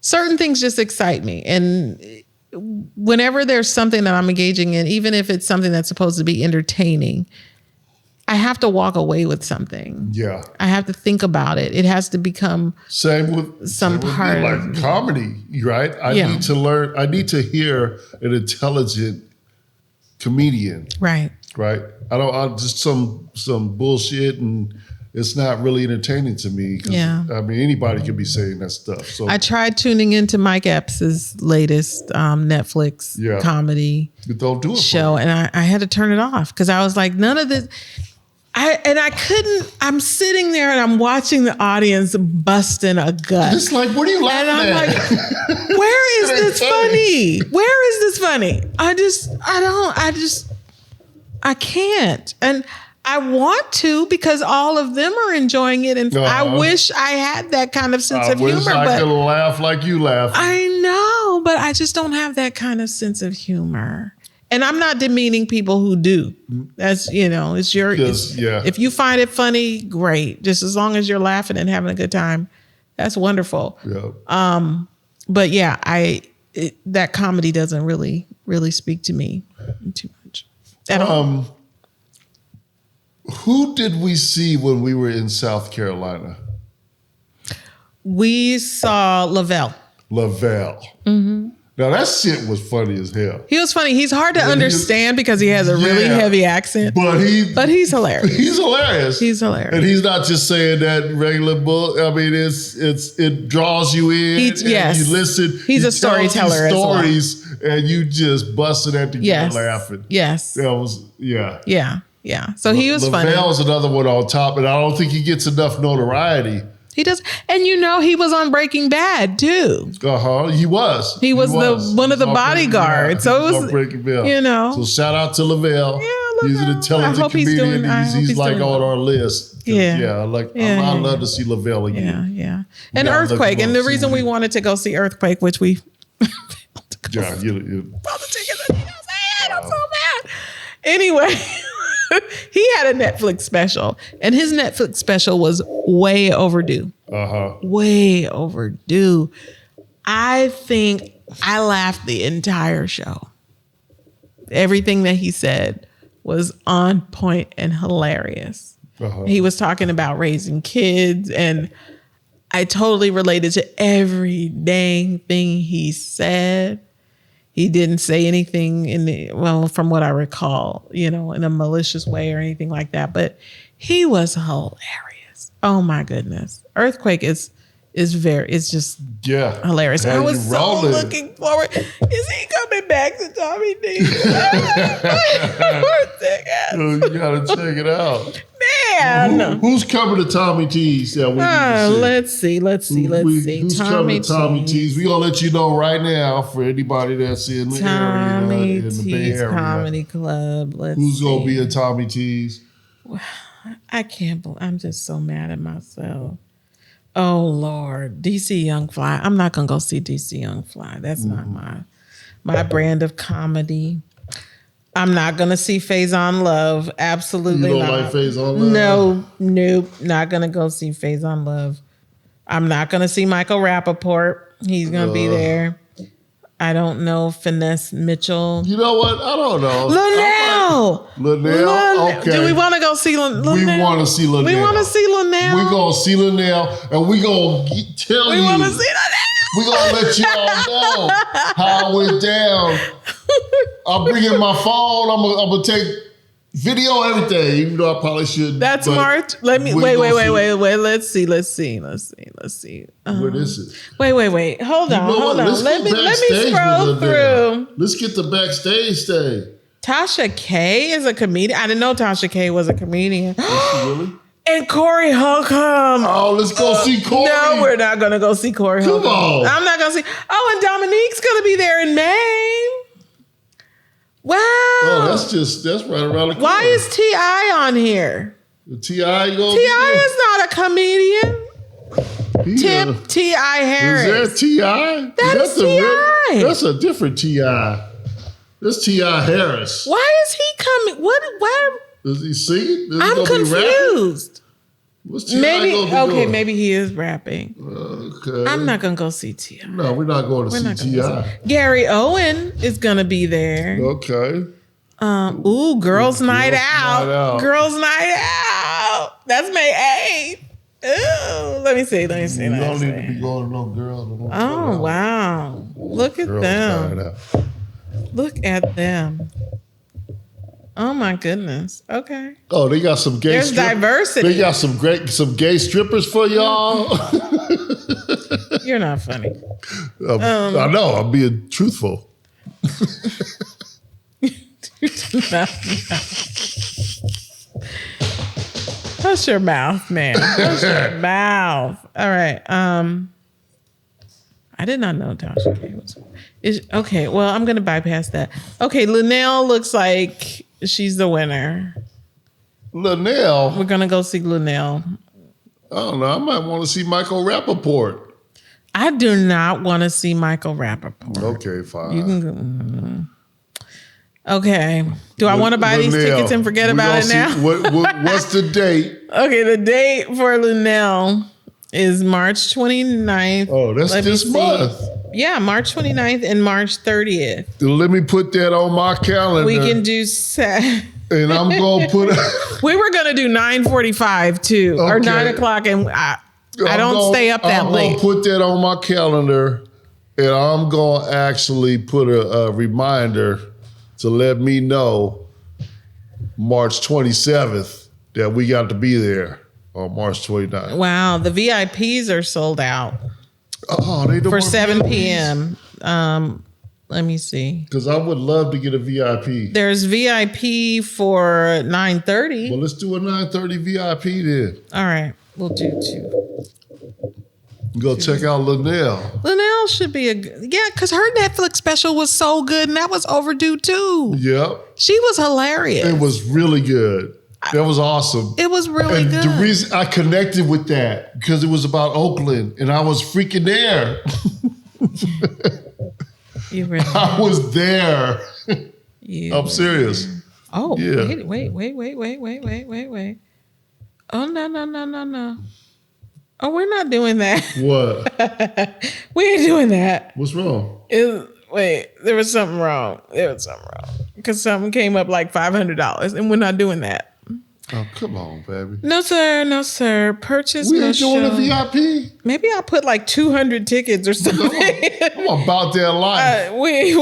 certain things just excite me. And whenever there's something that I'm engaging in, even if it's something that's supposed to be entertaining, I have to walk away with something. Yeah. I have to think about it. It has to become same with part me, of like comedy, right? I need to learn. I need to hear an intelligent comedian. Right. Right. I just some bullshit, and it's not really entertaining to me. Yeah. I mean, anybody could be saying that stuff. So I tried tuning into Mike Epps' latest Netflix comedy don't do it show, and I had to turn it off because I was like, none of this. I couldn't. I'm sitting there and I'm watching the audience busting a gut. It's like, what are you laughing and I'm at? like, where is this funny? Where is this funny? I can't. And I want to because all of them are enjoying it. And I wish I had that kind of sense of humor. I wish I could laugh like you laugh. I know, but I just don't have that kind of sense of humor. And I'm not demeaning people who do. That's, it's your, if you find it funny, great. Just as long as you're laughing and having a good time, that's wonderful. Yeah. But yeah, that comedy doesn't really speak to me too much at all. Who did we see when we were in South Carolina? We saw Lavelle. Mm-hmm. Now that shit was funny as hell. He was funny. He's hard to understand because he has a really heavy accent. But he's hilarious. He's hilarious. He's hilarious. And he's not just saying that regular bull. I mean, it draws you in. You listen. He's a storyteller as well. And you just busted at the end laughing. Yes. That was Yeah. So he was funny. Lavelle's another one on top, and I don't think he gets enough notoriety. He does. And he was on Breaking Bad too. He was. He was one of the bodyguards. So it was Breaking Bad. So shout out to Lavelle. Yeah, he's an intelligent comedian. He's like on our list. I love to see Lavelle again. Yeah. And Earthquake. And the reason we wanted to go see Earthquake, which we failed to go see. I'm so mad. Anyway. He had a Netflix special, and his Netflix special was way overdue. Way overdue. I think I laughed the entire show. Everything that he said was on point and hilarious. He was talking about raising kids, and I totally related to every dang thing he said. He didn't say anything from what I recall, in a malicious way or anything like that. But he was hilarious. Oh my goodness. Earthquake is just hilarious. I was so looking forward. Is he coming back to Tommy D? You gotta check it out. Man. Who's coming to Tommy T's? Let's see. Who's coming to Tommy T's? We're gonna let you know right now for anybody that's in the area, in the Bay Area. Comedy Club. Who's gonna be at Tommy T's? I can't believe I'm just so mad at myself. Oh Lord, DC Young Fly. I'm not gonna go see DC Young Fly. That's not my brand of comedy. I'm not gonna see Faison Love. Absolutely not. You don't like Faison Love? No, not gonna go see Faison Love. I'm not gonna see Michael Rappaport. He's gonna be there. I don't know Finesse Mitchell. You know what? I don't know. Linnell. Okay. Do we want to go see Linnell? We want to see Linnell. We want to see Linnell. We're going to see Linnell, and we're going to tell you. We want to see Linnell. We're going to let you all know how it went down. I'm bringing my phone. I'm going to take video, everything, even though I probably shouldn't. That's smart. Let me wait. Let's see. What is it? Wait. Hold on. Let me scroll through. Let's get the backstage thing. Tasha K is a comedian. I didn't know Tasha K was a comedian. Really? And Corey Holcomb. Oh, let's go see Corey. No, we're not going to go see Corey Holcomb. Come on. I'm not going to see. Oh, and Dominique's going to be there in May. Wow. Oh, that's right around the corner. Why is T.I. on here? T.I. is not a comedian. Tip T.I. Harris. Is that T.I.? That's T.I. That's a different T.I. That's T.I. Harris. Why is he coming? Where? Is he singing? I'm confused. What's T.I. Maybe he is rapping. Okay. I'm not going to go see T.I. No, we're not going to see T.I. Gary Owen is going to be there. Okay. Girls Night Out. Girls Night Out. That's May 8th. Ooh, let me see. You don't need to be going to no girls. Oh, wow. Look at them. Look at them. Oh, my goodness. Okay. Oh, they got some gay There's diversity. They got some gay strippers for y'all. You're not funny. I know. I'm being truthful. Hush your mouth, man. Hush your mouth. All right. I did not know Tasha K was. Okay, well, I'm going to bypass that. Okay, Linnell looks like she's the winner. Linnell? We're going to go see Linnell. I don't know. I might want to see Michael Rappaport. I do not want to see Michael Rappaport. Okay, fine. You can go. Okay. Do I want to buy these tickets and forget about it now? What's the date? Okay, the date for Linnell is March 29th. Oh, that's this month. Yeah, March 29th and March 30th. Let me put that on my calendar. We can do and I'm going to put... We were going to do 9:45 too, or 9 o'clock, and I don't stay up that late. I'm going to put that on my calendar, and I'm going to actually put a reminder to let me know March 27th that we got to be there on March 29th. Wow, the VIPs are sold out. Oh, they don't for 7 p.m. Let me see. Because I would love to get a VIP. There's VIP for 9:30. Well, let's do a 9:30 VIP then. All right, we'll do 2. Go check out Linnell. Linnell should be because her Netflix special was so good, and that was overdue too. Yep. She was hilarious. It was really good. That was awesome. It was really good. The reason I connected with that, because it was about Oakland, and I was freaking there. You really I was there. I'm serious. Oh, yeah. Wait. Oh, no. Oh, we're not doing that. What? We ain't doing that. What's wrong? There was something wrong. Because something came up like $500, and we're not doing that. Oh, come on, baby. No, sir. Purchase we no ain't doing show. a VIP. Maybe I'll put like 200 tickets or something. I'm about that life. Well, we're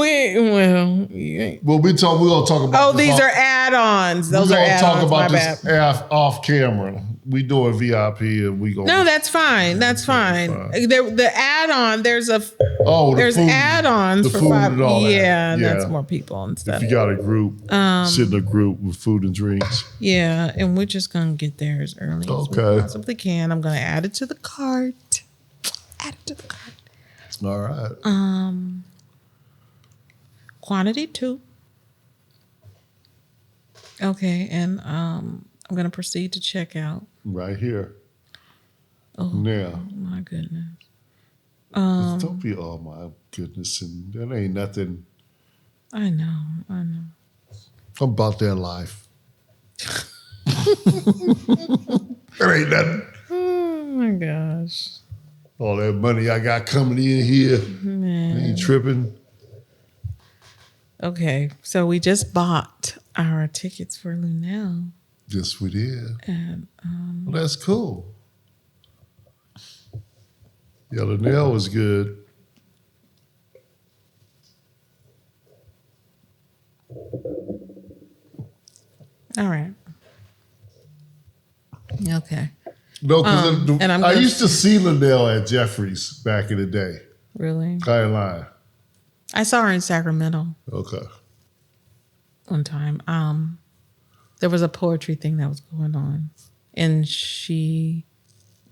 going to talk about Oh, these are add-ons. Those are add-ons. We're going to talk about this off camera. We doing VIP and we go. No, that's fine. That's fine. The add-on, there's add-ons for $5. Yeah, that's more people and stuff. If you got a group, sit in a group with food and drinks. Yeah, and we're just gonna get there as early as we possibly can. I'm gonna add it to the cart. All right. Quantity 2. Okay, and I'm gonna proceed to check out. Right here. Oh, now. My goodness. Don't be, oh my goodness, and that ain't nothing. I know. I'm about that life. That ain't nothing. Oh my gosh. All that money I got coming in here. Man. I ain't tripping. Okay, so we just bought our tickets for Linnell. Yes, we did. And well, that's cool. Yeah, Linnell was good. All right. Okay. No, because I used to see Linnell at Jeffrey's back in the day. Really? I ain't lying. I saw her in Sacramento. Okay. One time. There was a poetry thing that was going on. And she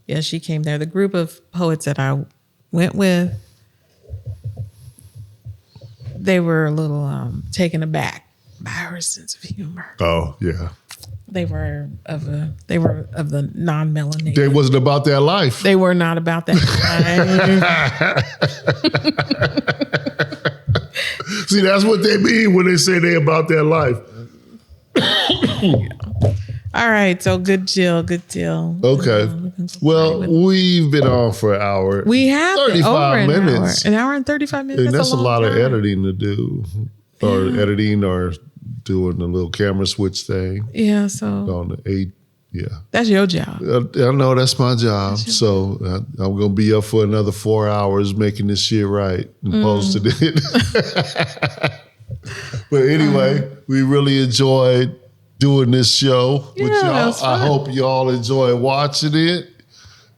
came there. The group of poets that I went with, they were a little taken aback by her sense of humor. Oh, yeah. They were of the non-melanated. They wasn't about that life. They were not about that life. See, that's what they mean when they say they about that life. Yeah. All right, so good deal. Okay. Well, we've been on for an hour. We have 35 minutes. An hour and 35 minutes. And that's a lot of editing to do, or editing or doing the little camera switch thing Yeah, so on the 8. Yeah. that's your job. I know that's my job. So I'm going to be up for another 4 hours making this shit right and posting it. But anyway, we really enjoyed doing this show with Yeah, that y'all. was fun. I hope y'all enjoy watching it.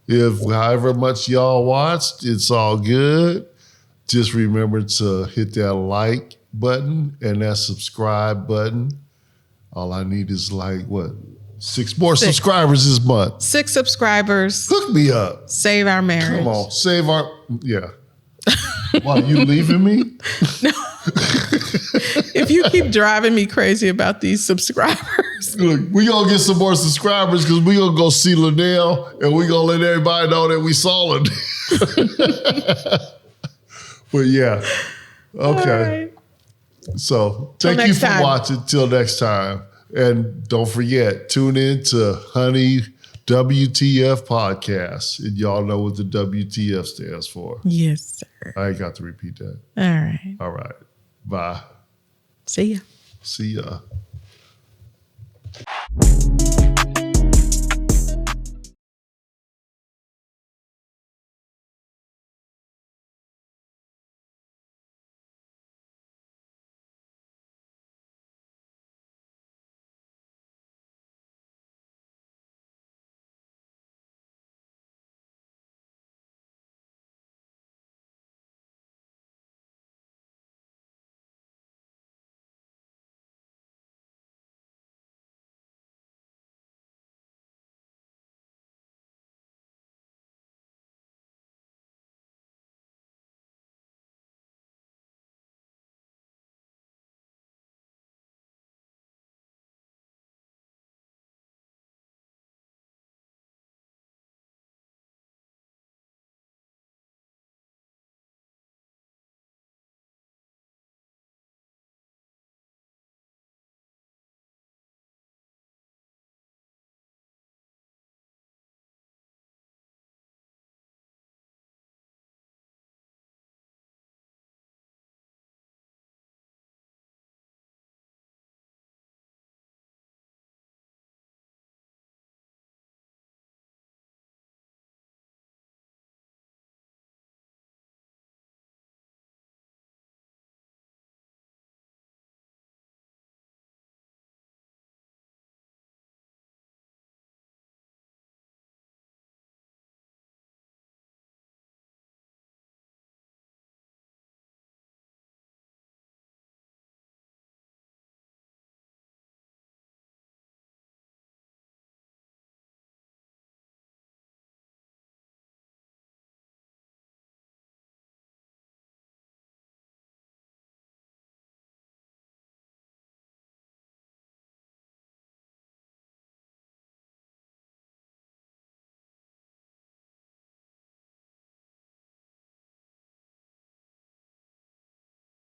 If however much y'all watched, it's all good. Just remember to hit that like button and that subscribe button. All I need is 6 more subscribers this month. 6 subscribers. Hook me up. Save our marriage. Come on, save our, yeah. Why, you leaving me? If you keep driving me crazy about these subscribers. Look, we gonna get some more subscribers because we gonna go see Linnell and we gonna let everybody know that we saw Linnell. But yeah, okay. Right. So thank you for watching. Till next time. And don't forget, tune in to Honey WTF podcast. And y'all know what the WTF stands for. Yes, sir. I ain't got to repeat that. All right. All right. Bye. See ya. See ya.